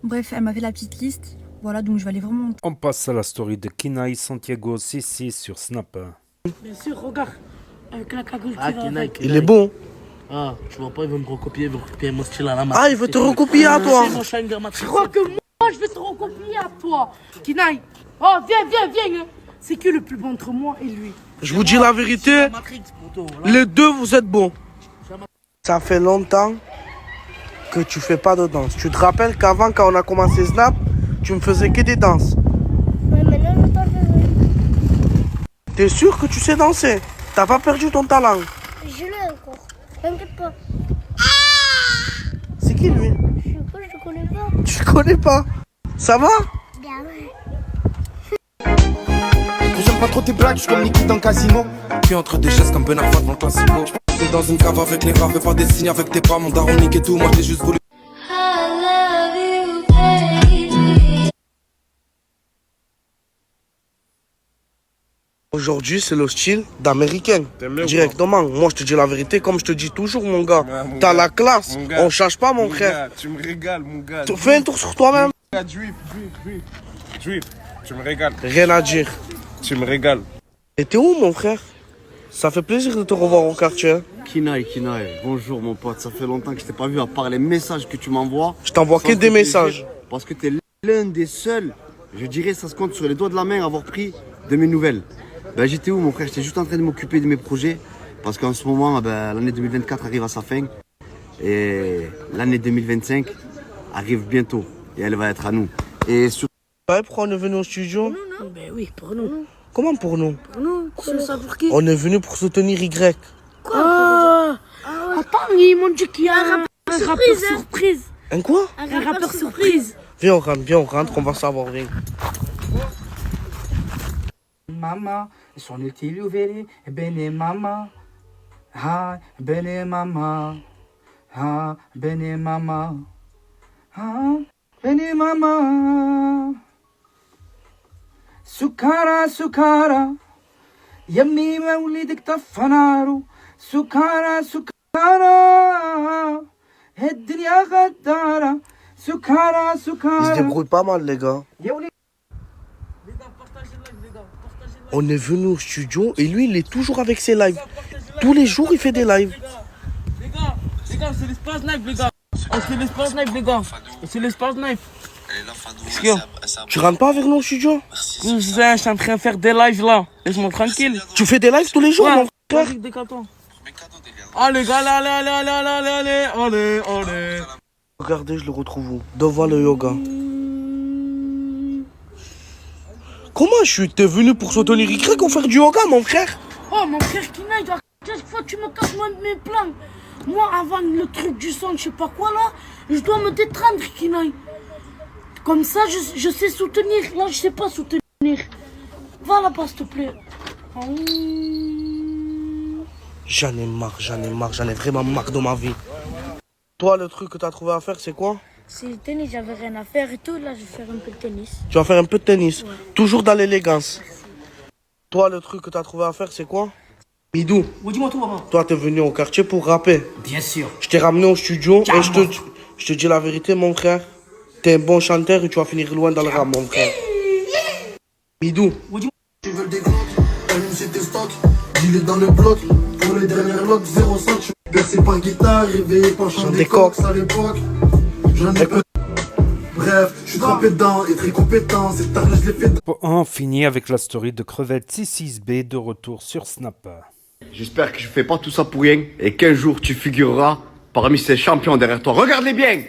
Bref, elle m'a fait la petite liste. Voilà, donc je vais aller vraiment... On passe à la story de Kinaï Santiago CC sur Snap. Bien sûr, regarde. Avec la cagoule Ah, qui va Kinaï, avec. Kinaï. Il est bon. Ah, tu vois pas, il veut me recopier, il veut recopier mon style à la main. Ah, il veut te recopier à toi. Je crois que moi, je vais te recopier à toi. Kinaï. Oh, viens. C'est qui le plus bon entre moi et lui? Je vous dis la vérité, les deux vous êtes bons. Ça fait longtemps que tu fais pas de danse. Tu te rappelles qu'avant, quand on a commencé Snap, tu me faisais que des danses. Ouais, maintenant je t'en fais. T'es sûr que tu sais danser? T'as pas perdu ton talent? Je l'ai encore. T'inquiète pas. C'est qui lui? Je sais pas, je te connais pas. Tu connais pas? Ça va? Bien ouais. J'aime pas trop tes blagues, je suis comme Niki dans le casino. Puis entre des chaises comme Ben Arfa devant le classico. J'étais dans une cave avec les raves, fais pas des signes avec tes pas. Mon daron nique et tout, moi j'ai juste voulu. Aujourd'hui, c'est le style d'américain. Directement. Moi, je te dis la vérité, comme je te dis toujours, mon gars. Ouais, T'as gars. la classe. Mon gars. On cherche pas, mon frère. Gars, tu me régales, mon gars. Fais un tour sur toi-même. Drip. Tu me régales. Rien à dire. Tu me régales. Et t'es où, mon frère? Ça fait plaisir de te revoir au quartier. Hein. Kinaï, bonjour mon pote, ça fait longtemps que je t'ai pas vu à part les messages que tu m'envoies. Je t'envoie que des messages. Parce que t'es l'un des seuls, je dirais ça se compte sur les doigts de la main, à avoir pris de mes nouvelles. Ben j'étais où mon frère? J'étais juste en train de m'occuper de mes projets. Parce qu'en ce moment, ben, l'année 2024 arrive à sa fin. Et l'année 2025 arrive bientôt. Et elle va être à nous. Et sur... Ouais, pourquoi on est venu au studio? Ben oui, pour nous. Comment pour nous? Pour nous, pour le savoir qui. On est venu pour soutenir Y. Quoi? Attends, ils m'ont dit qu'il y a un rappeur surprise. Un quoi? Un rappeur surprise. Viens, on rentre, on va savoir, viens. Mama, sono il tiglio veri, bene mama. Ah, bene mama. Ah, bene mama. Ah, bene mama. سكارى سكارى يمي مولدك طفنارو سكارى سكارى الدنيا غدارة سكارى Ils se سكارى débrouillent pas mal, les gars. On est venu au studio et lui, il est toujours avec ses lives. Tous les jours, il fait des lives. Les gars, c'est l'espace knife, les gars. C'est l'espace knife, les gars. C'est l'espace knife. Tu rentres pas avec nous au studio? Cousin, je suis en train de faire des lives là. Laisse-moi tranquille. Tu fais des lives tous les jours, mon frère? Vas-y, décale-toi. Allez, les gars, allez. Regardez, je le retrouve où? Devant le yoga. Comment t'es venu pour soutenir Y ou faire du yoga, mon frère? Oh, mon frère Kinaï, à chaque fois tu me casses mes plans. Moi, avant le truc du sang, je sais pas quoi là, je dois me détendre, Kinaï. Comme ça, je sais soutenir. Là, je sais pas soutenir. Va là-bas, s'il te plaît. J'en ai vraiment marre de ma vie. Toi, le truc que t'as trouvé à faire, c'est quoi? C'est le tennis, j'avais rien à faire et tout. Là, je vais faire un peu de tennis. Tu vas faire un peu de tennis, toujours dans l'élégance. Toi, le truc que t'as trouvé à faire, c'est quoi? Midou, Oui, dis-moi tout, maman. toi, t'es venu au quartier pour rapper. Bien sûr. Je t'ai ramené au studio et je te dis la vérité, mon frère. T'es un bon chanteur et tu vas finir loin dans le rap, mon frère. Midou. Tu veux des glocks, allume chez tes stocks, dis-les dans le bloc, pour les dernières locks, 0,5, je suis bercé par guitare, réveillé par chant des coques, à l'époque, j'en ai peu. Bref, je suis trempé dedans et très compétent, c'est tard, je l'ai fait. On finit avec la story de Crevette 66B de retour sur Snap. J'espère que je fais pas tout ça pour rien et qu'un jour tu figureras parmi ces champions derrière toi. Regarde-les bien.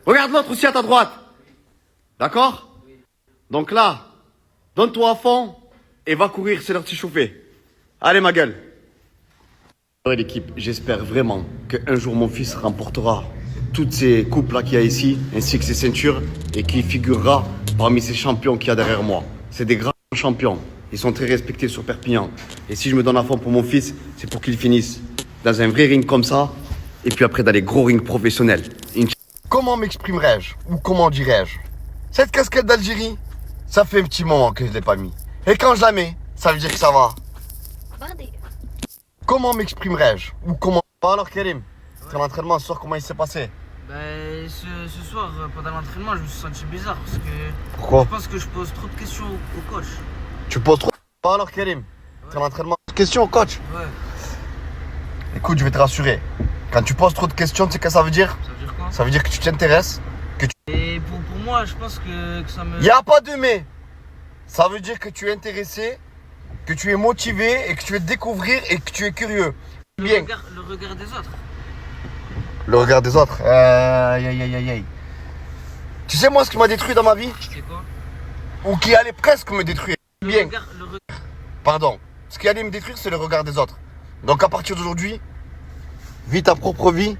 Regarde l'autre aussi à ta droite. D'accord? Donc là, donne-toi à fond et va courir, c'est l'heure de s'échauffer. Allez ma gueule. Ouais l'équipe, j'espère vraiment qu'un jour mon fils remportera toutes ces coupes-là qu'il y a ici, ainsi que ces ceintures, et qui figurera parmi ces champions qu'il y a derrière moi. C'est des grands champions. Ils sont très respectés sur Perpignan. Et si je me donne à fond pour mon fils, c'est pour qu'il finisse dans un vrai ring comme ça, et puis après dans les gros rings professionnels. Comment m'exprimerais-je, ou comment dirais-je? Cette casquette d'Algérie, ça fait un petit moment que je ne l'ai pas mis. Et quand je la mets, ça veut dire que ça va. Comment m'exprimerais-je, ou comment... Alors Karim, ton entraînement ce soir, comment il s'est passé? Ce soir, pendant l'entraînement, je me suis senti bizarre parce que Pourquoi? je pense que je pose trop de questions au coach. Tu poses trop... Alors Karim, ton entraînement... Question au coach? Ouais. Écoute, je vais te rassurer. Quand tu poses trop de questions, tu sais ce que ça veut dire? Ça veut dire quoi? Ça veut dire que tu t'intéresses, que tu... Et pour moi, je pense que ça me... Il n'y a pas de mais. Ça veut dire que tu es intéressé, que tu es motivé et que tu veux découvrir et que tu es curieux. Bien. Le regard des autres. Le regard des autres. Aïe, aïe, aïe, aïe. Tu sais moi ce qui m'a détruit dans ma vie? C'est quoi? Ou qui allait presque me détruire. Bien. Le regard... Pardon. Ce qui allait me détruire, c'est le regard des autres. Donc à partir d'aujourd'hui, vis ta propre vie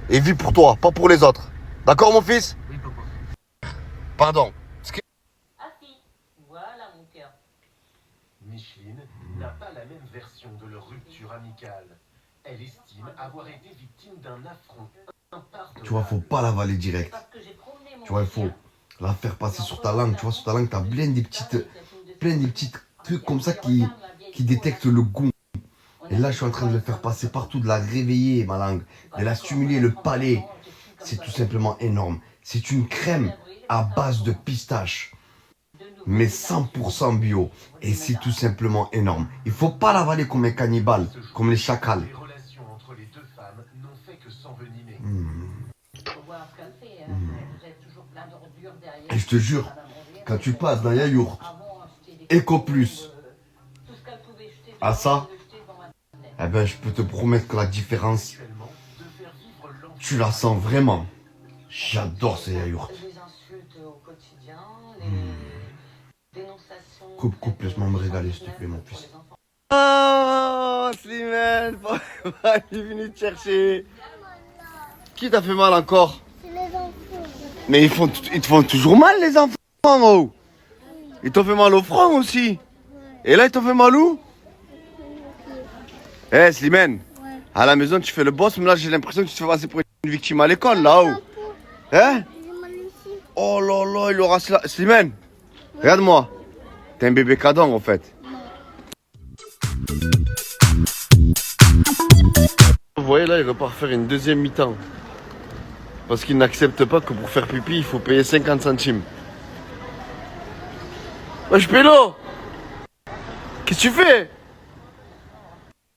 et vis pour toi, pas pour les autres. D'accord mon fils? Oui, papa. Pardon. Voilà mon cœur. Micheline n'a pas la même version de leur rupture amicale. Elle estime avoir été victime d'un affront impardonnable. Tu vois, faut pas l'avaler direct. Tu vois, il faut la faire passer sur ta langue. Tu vois, sur ta langue, t'as plein des petits trucs comme ça qui détectent le goût. Et là, je suis en train de le faire passer partout, de la réveiller, ma langue, de la stimuler, le palais. C'est tout simplement énorme. C'est une crème à base de pistache, mais 100% bio. Et c'est tout simplement énorme. Il faut pas l'avaler comme un cannibale, comme les chacals. Les relations entre les deux femmes n'ont fait que s'envenimer. Et je te jure, quand tu passes dans Yaourt, Eco Plus, à ça, eh ben, je peux te promettre que la différence, tu la sens vraiment. J'adore ces yaourts. Coupe, laisse-moi me régaler, s'il te plaît, mon fils. Oh, Slimane, il est venu te chercher. Qui t'a fait mal encore? C'est les enfants. Mais ils te font toujours mal, les enfants, oh. Ils t'ont fait mal au front aussi. Et là, ils t'ont fait mal où? Eh, Slimane, à la maison, tu fais le boss, mais là, j'ai l'impression que tu te fais passer pour une victime à l'école, là-haut. Hein? Oh là là, il aura cela. Slimane, regarde-moi. T'es un bébé cadon, en fait. Vous voyez, là, il repart faire une deuxième mi-temps. Parce qu'il n'accepte pas que pour faire pipi, il faut payer 50 centimes. Wesh, pélo! Qu'est-ce que tu fais?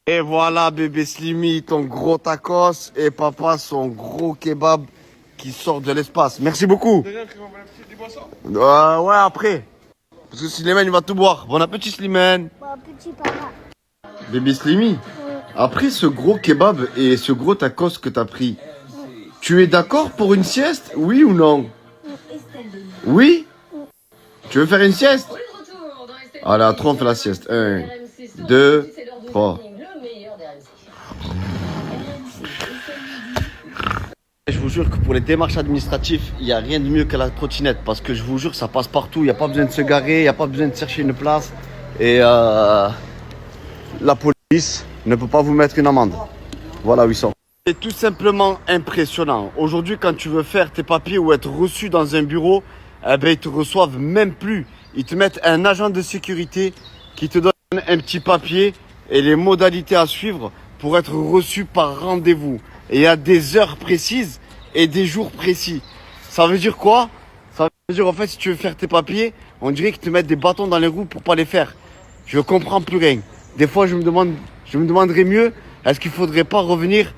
Et voilà, bébé Slimy, ton gros tacos et papa, son gros kebab qui sort de l'espace. Merci beaucoup. Ouais, après. Parce que Slimane, il va tout boire. Bon appétit, Slimane. Bon appétit, papa. Bébé Slimy, après ce gros kebab et ce gros tacos que t'as pris, tu es d'accord pour une sieste, oui ou non? Oui? Tu veux faire une sieste? Allez, à 3, on fait la sieste. 1, 2, 3. Je vous jure que pour les démarches administratives, il n'y a rien de mieux que la trottinette. Parce que je vous jure, ça passe partout. Il n'y a pas besoin de se garer, il n'y a pas besoin de chercher une place. Et la police ne peut pas vous mettre une amende. Voilà où ils sont. C'est tout simplement impressionnant. Aujourd'hui, quand tu veux faire tes papiers ou être reçu dans un bureau, eh ben, ils te reçoivent même plus. Ils te mettent un agent de sécurité qui te donne un petit papier et les modalités à suivre pour être reçu par rendez-vous. Et il y a des heures précises et des jours précis. Ça veut dire quoi? Ça veut dire en fait, si tu veux faire tes papiers, on dirait qu'ils te mettent des bâtons dans les roues pour pas les faire. Je comprends plus rien. Des fois, je me demanderais mieux, est-ce qu'il faudrait pas revenir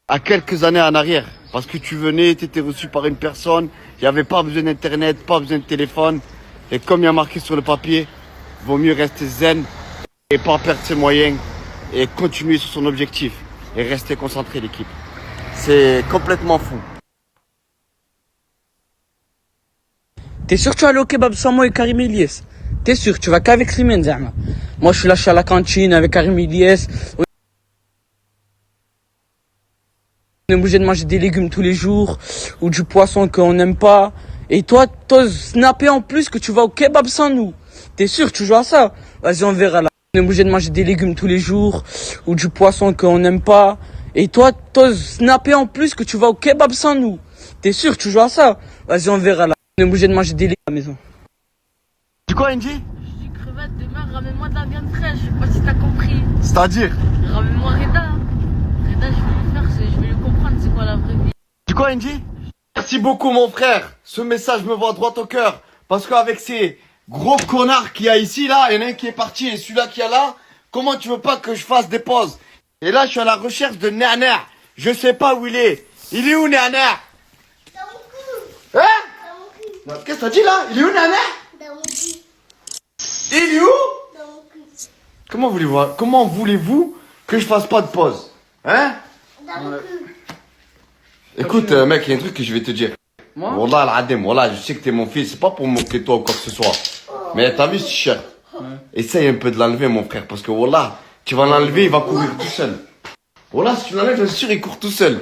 à quelques années en arrière? Parce que tu venais, tu étais reçu par une personne, il n'y avait pas besoin d'internet, pas besoin de téléphone. Et comme il y a marqué sur le papier, vaut mieux rester zen et pas perdre ses moyens et continuer sur son objectif. Et rester concentré, l'équipe. C'est complètement fou. T'es sûr que tu vas aller au kebab sans moi et Karim Elias? T'es sûr, tu vas qu'avec Slimane, Zahma. Moi, je suis là, je suis à la cantine avec Karim Elias. On est obligé de manger des légumes tous les jours ou du poisson qu'on n'aime pas. Et toi, t'oses snapper en plus que tu vas au kebab sans nous. T'es sûr, tu joues à ça? Vas-y, on verra là. On est obligé de manger des légumes tous les jours ou du poisson qu'on n'aime pas. Et toi, t'oses snapper en plus que tu vas au kebab sans nous. T'es sûr, tu joues à ça? Vas-y, on verra là. On est obligé de manger des légumes à la maison. Tu quoi, Angie? Je dis crevette, demain, ramène-moi de la viande fraîche. Je sais pas si t'as compris. C'est-à-dire? Ramène-moi Reda. Reda, je vais lui faire, je vais lui comprendre c'est quoi la vraie vie. Tu quoi, Angie? Merci beaucoup, mon frère. Ce message me va droit au cœur. Parce qu'avec ces gros connards qu'il y a ici, là, il y en a un qui est parti et celui-là qui est là, comment tu veux pas que je fasse des pauses? Et là, je suis à la recherche de Nerner. Je sais pas où il est. Il est où, Nerner? Hein? Non, qu'est-ce que t'as dit là? Il est où, Nerner? Il est où? Comment voulez-vous que je fasse pas de pause? Hein? Écoute, mec, il y a un truc que je vais te dire. Wallah, al-Adem, wallah, je sais que t'es mon fils, c'est pas pour me moquer de toi ou quoi que ce soit. Mais t'as vu ce cher? Essaye un peu de l'enlever, mon frère, parce que wallah, tu vas l'enlever, il va courir tout seul. Wallah, si tu l'enlèves, bien sûr, il court tout seul.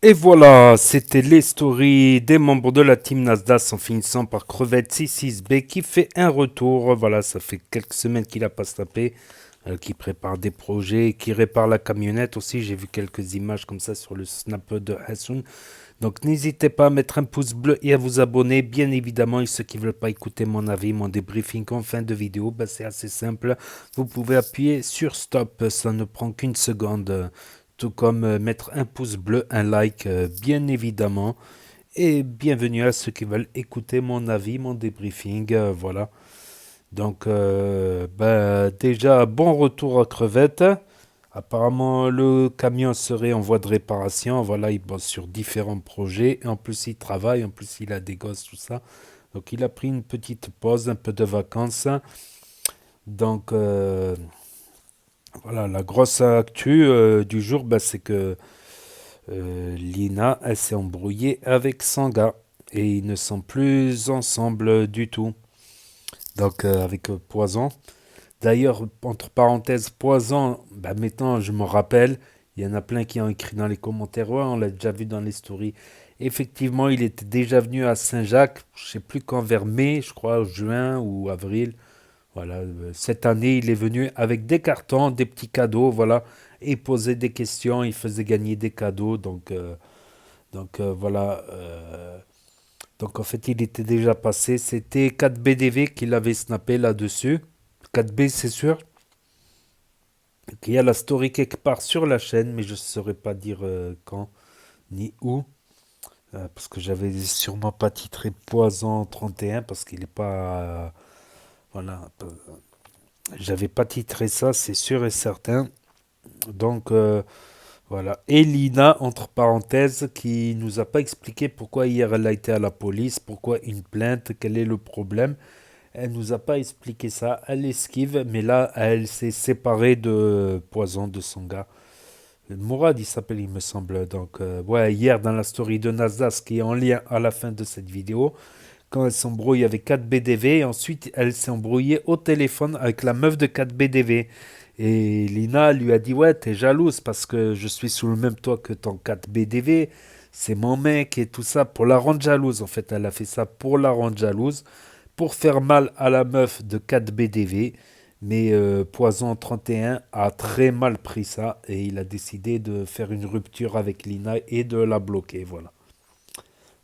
Et voilà, c'était les stories des membres de la team Nasdaq en finissant par Crevette 66B qui fait un retour. Voilà, ça fait quelques semaines qu'il a pas tapé, qui prépare des projets, qui répare la camionnette aussi. J'ai vu quelques images comme ça sur le snap de Hassoun. Donc n'hésitez pas à mettre un pouce bleu et à vous abonner. Bien évidemment, et ceux qui ne veulent pas écouter mon avis, mon débriefing en fin de vidéo, ben, c'est assez simple. Vous pouvez appuyer sur stop, ça ne prend qu'une seconde. Tout comme mettre un pouce bleu, un like, bien évidemment. Et bienvenue à ceux qui veulent écouter mon avis, mon débriefing, voilà. Donc, déjà, bon retour à Crevette. Apparemment, le camion serait en voie de réparation. Voilà, il bosse sur différents projets. Et en plus, il travaille, en plus, il a des gosses, tout ça. Donc, il a pris une petite pause, un peu de vacances. Donc, voilà, la grosse actu du jour, c'est que Lina, elle s'est embrouillée avec Sanga et ils ne sont plus ensemble du tout. Donc avec Poison. D'ailleurs, entre parenthèses, Poison, maintenant je me rappelle, il y en a plein qui ont écrit dans les commentaires, ouais, on l'a déjà vu dans les stories. Effectivement, il était déjà venu à Saint-Jacques, je sais plus quand, vers mai, je crois, juin ou avril. Voilà, cette année, il est venu avec des cartons, des petits cadeaux, voilà, et il posait des questions, il faisait gagner des cadeaux, donc voilà. Donc en fait, il était déjà passé. C'était 4BDV qui l'avait snappé là-dessus. 4B, c'est sûr. Il y a la story quelque part sur la chaîne, mais je ne saurais pas dire quand ni où. Parce que j'avais sûrement pas titré Poison 31 parce qu'il n'est pas... voilà. J'avais pas titré ça, c'est sûr et certain. Donc voilà. Et Lina, entre parenthèses, qui nous a pas expliqué pourquoi hier elle a été à la police, pourquoi une plainte, quel est le problème. Elle nous a pas expliqué ça. Elle esquive, mais là, elle s'est séparée de Poison, de son gars. Mourad, il s'appelle, il me semble. Donc, ouais, hier, dans la story de Nasdaq, qui est en lien à la fin de cette vidéo, quand elle s'embrouille avec 4BDV, et ensuite, elle s'est embrouillée au téléphone avec la meuf de 4BDV. Et Lina lui a dit, ouais, t'es jalouse parce que je suis sous le même toit que ton 4BDV. C'est mon mec et tout ça, pour la rendre jalouse. En fait, elle a fait ça pour la rendre jalouse, pour faire mal à la meuf de 4BDV. Mais Poison 31 a très mal pris ça et il a décidé de faire une rupture avec Lina et de la bloquer, voilà.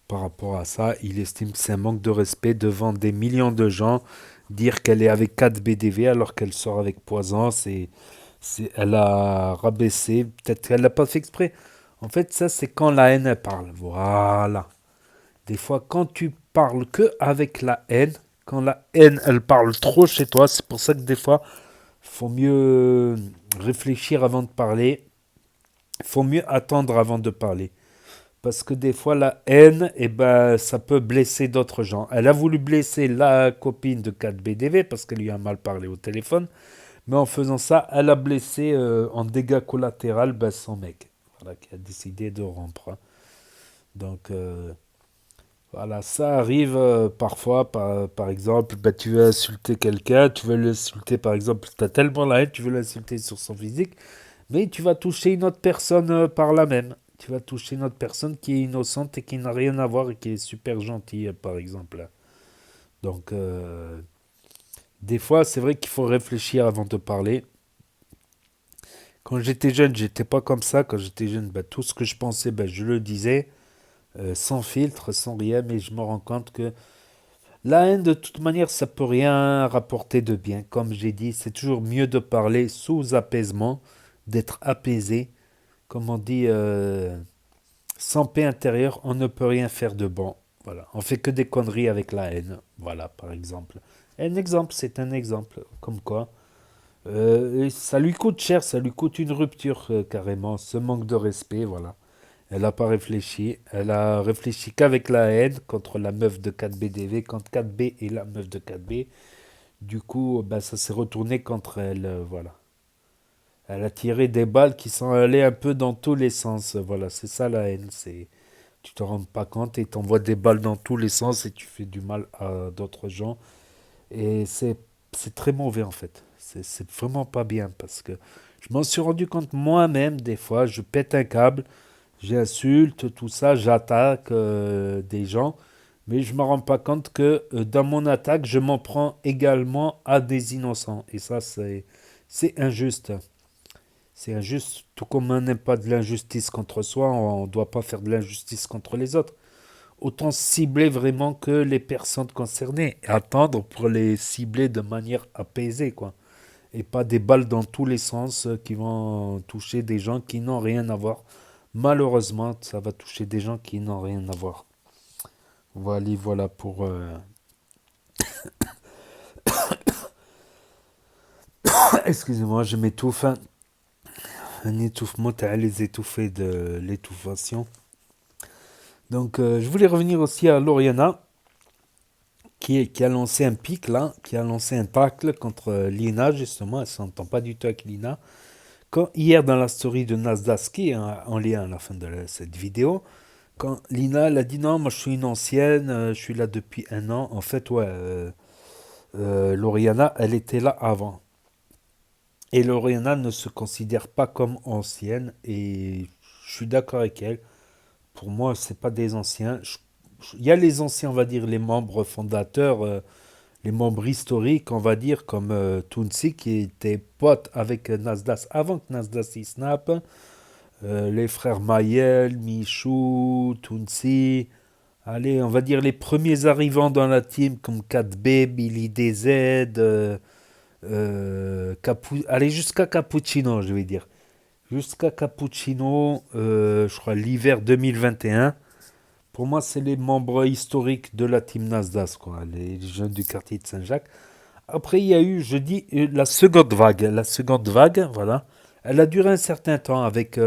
Par rapport à ça, il estime que c'est un manque de respect devant des millions de gens. Dire qu'elle est avec 4BDV alors qu'elle sort avec Poison, elle a rabaissé. Peut-être qu'elle l'a pas fait exprès. En fait, ça, c'est quand la haine elle parle. Voilà. Des fois, quand tu parles que avec la haine, quand la haine, elle parle trop chez toi, c'est pour ça que des fois, il faut mieux réfléchir avant de parler. Il faut mieux attendre avant de parler. Parce que des fois, la haine, ça peut blesser d'autres gens. Elle a voulu blesser la copine de 4BDV parce qu'elle lui a mal parlé au téléphone. Mais en faisant ça, elle a blessé en dégâts collatéraux son mec. Voilà, qui a décidé de rompre. Donc, voilà, ça arrive parfois. Par exemple, tu veux insulter quelqu'un, tu veux l'insulter, par exemple, tu as tellement la haine, tu veux l'insulter sur son physique. Mais tu vas toucher une autre personne par là même. Tu vas toucher une autre personne qui est innocente et qui n'a rien à voir et qui est super gentille, par exemple. Donc, des fois, c'est vrai qu'il faut réfléchir avant de parler. Quand j'étais jeune, j'étais pas comme ça. Quand j'étais jeune, tout ce que je pensais, je le disais, sans filtre, sans rien. Mais je me rends compte que la haine, de toute manière, ça peut rien rapporter de bien. Comme j'ai dit, c'est toujours mieux de parler sous apaisement, d'être apaisé. Comme on dit, sans paix intérieure, on ne peut rien faire de bon. Voilà, on fait que des conneries avec la haine. Voilà, par exemple. Un exemple, c'est un exemple. Comme quoi, et ça lui coûte cher, ça lui coûte une rupture carrément, ce manque de respect, voilà. Elle n'a pas réfléchi, elle a réfléchi qu'avec la haine contre la meuf de 4BDV, contre 4B et la meuf de 4B. Du coup, ça s'est retourné contre elle, voilà. Elle a tiré des balles qui sont allées un peu dans tous les sens, voilà, c'est ça la haine, c'est... Tu te rends pas compte et t'envoies des balles dans tous les sens et tu fais du mal à d'autres gens. Et c'est très mauvais en fait. C'est vraiment pas bien parce que je m'en suis rendu compte moi-même des fois. Je pète un câble, j'insulte, tout ça, j'attaque des gens. Mais je me rends pas compte que dans mon attaque, je m'en prends également à des innocents. Et ça, c'est injuste. C'est injuste. Tout comme on n'aime pas de l'injustice contre soi, on ne doit pas faire de l'injustice contre les autres. Autant cibler vraiment que les personnes concernées et attendre pour les cibler de manière apaisée, quoi. Et pas des balles dans tous les sens qui vont toucher des gens qui n'ont rien à voir. Malheureusement, ça va toucher des gens qui n'ont rien à voir. Voilà pour... Excusez-moi, je m'étouffe. Un étouffement, t'as les étouffés de l'étouffation. Donc, je voulais revenir aussi à Loriana, qui a lancé un pic là, qui a lancé un tacle contre Lina, justement. Elle ne s'entend pas du tout avec Lina. Quand, hier, dans la story de Nasdaq, en lien à la fin de cette vidéo, quand Lina elle a dit non, moi je suis une ancienne, je suis là depuis 1 an. En fait, ouais, Loriana, elle était là avant. Et Loriana ne se considère pas comme ancienne, et je suis d'accord avec elle. Pour moi, c'est pas des anciens. Il y a les anciens, on va dire, les membres fondateurs, les membres historiques, on va dire, comme Tounsi, qui était pote avec Nasdaq avant que Nasdaq y snap. Les frères Mayel, Michou, Tounsi. Allez, on va dire les premiers arrivants dans la team, comme 4B, Billy DZ, allez, jusqu'à Cappuccino, je vais dire. Jusqu'à Cappuccino, je crois, l'hiver 2021. Pour moi, c'est les membres historiques de la team Nasdaq, quoi, les jeunes du quartier de Saint-Jacques. Après, il y a eu, je dis, la seconde vague. La seconde vague, voilà. Elle a duré un certain temps avec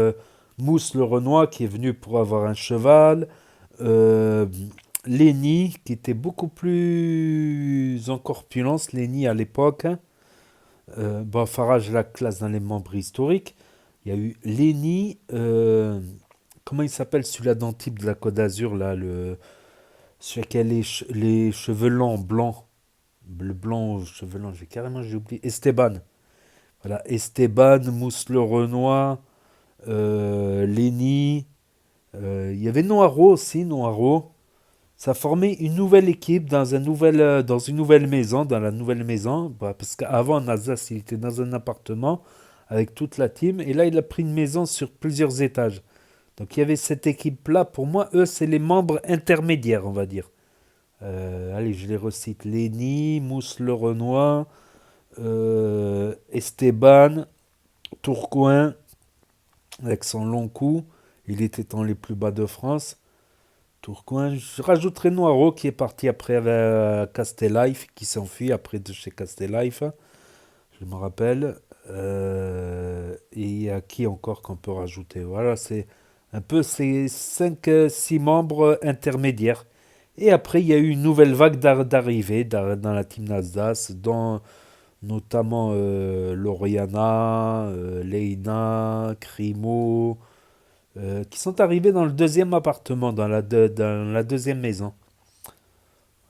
Mousse le Renoir qui est venu pour avoir un cheval. Lenny, qui était beaucoup plus en corpulence, Lenny à l'époque. Farage la classe dans les membres historiques. Il y a eu Lenny, comment il s'appelle celui-là d'Antibes de la Côte d'Azur, là, celui qui a les cheveux longs, blancs. Le blanc aux cheveux longs, j'ai oublié. Esteban. Voilà, Esteban, Mousse le Renoir, Lenny. Il y avait Noiro aussi, Noiro. Ça formait une nouvelle équipe dans une nouvelle maison, dans la nouvelle maison. Parce qu'avant, Nasdaq, il était dans un appartement avec toute la team. Et là, il a pris une maison sur plusieurs étages. Donc, il y avait cette équipe-là. Pour moi, eux, c'est les membres intermédiaires, on va dire. Allez, je les recite. Lenny, Mousse le Renoir, Esteban, Tourcoing, avec son long cou. Il était dans les plus bas de France. Tourcoing. Je rajouterai Noiro qui est parti après avec Castellife, qui s'enfuit après de chez Castellife. Je me rappelle. Et il y a qui encore qu'on peut rajouter? Voilà, c'est un peu ces 5-6 membres intermédiaires. Et après, il y a eu une nouvelle vague d'arrivées dans la team Nasdaq, dont notamment Loriana, Leina, Crimo, qui sont arrivés dans le deuxième appartement, dans la deuxième maison.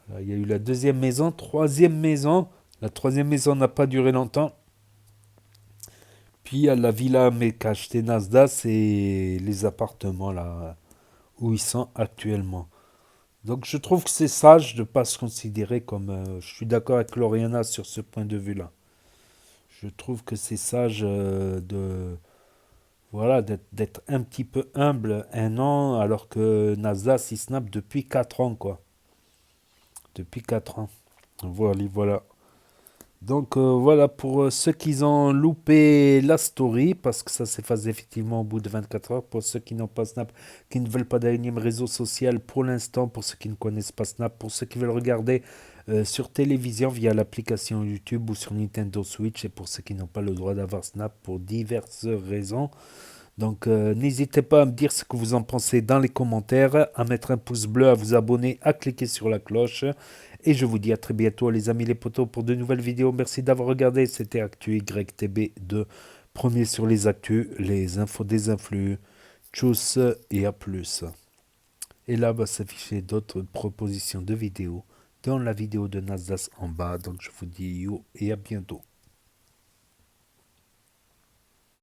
Voilà, il y a eu la deuxième maison, troisième maison. La troisième maison n'a pas duré longtemps, Puis il y a la villa mais qu'a acheté Nasdaq, c'est les appartements là où ils sont actuellement. Donc je trouve que c'est sage de ne pas se considérer comme... je suis d'accord avec Loriana sur ce point de vue-là. Je trouve que c'est sage de... Voilà, d'être un petit peu humble un an, alors que Nasdaq, il snap depuis 4 ans, quoi. Depuis 4 ans. Voilà, voilà. Donc voilà, pour ceux qui ont loupé la story, parce que ça s'efface effectivement au bout de 24 heures, pour ceux qui n'ont pas Snap, qui ne veulent pas d'énième réseau social pour l'instant, pour ceux qui ne connaissent pas Snap, pour ceux qui veulent regarder sur télévision via l'application YouTube ou sur Nintendo Switch, et pour ceux qui n'ont pas le droit d'avoir Snap pour diverses raisons. Donc n'hésitez pas à me dire ce que vous en pensez dans les commentaires, à mettre un pouce bleu, à vous abonner, à cliquer sur la cloche. Et je vous dis à très bientôt les amis les potos pour de nouvelles vidéos. Merci d'avoir regardé, c'était Actu YTB2, premier sur les actus, les infos des influx. Tchuss et à plus. Et là va s'afficher d'autres propositions de vidéos dans la vidéo de Nasdaq en bas. Donc je vous dis yo et à bientôt.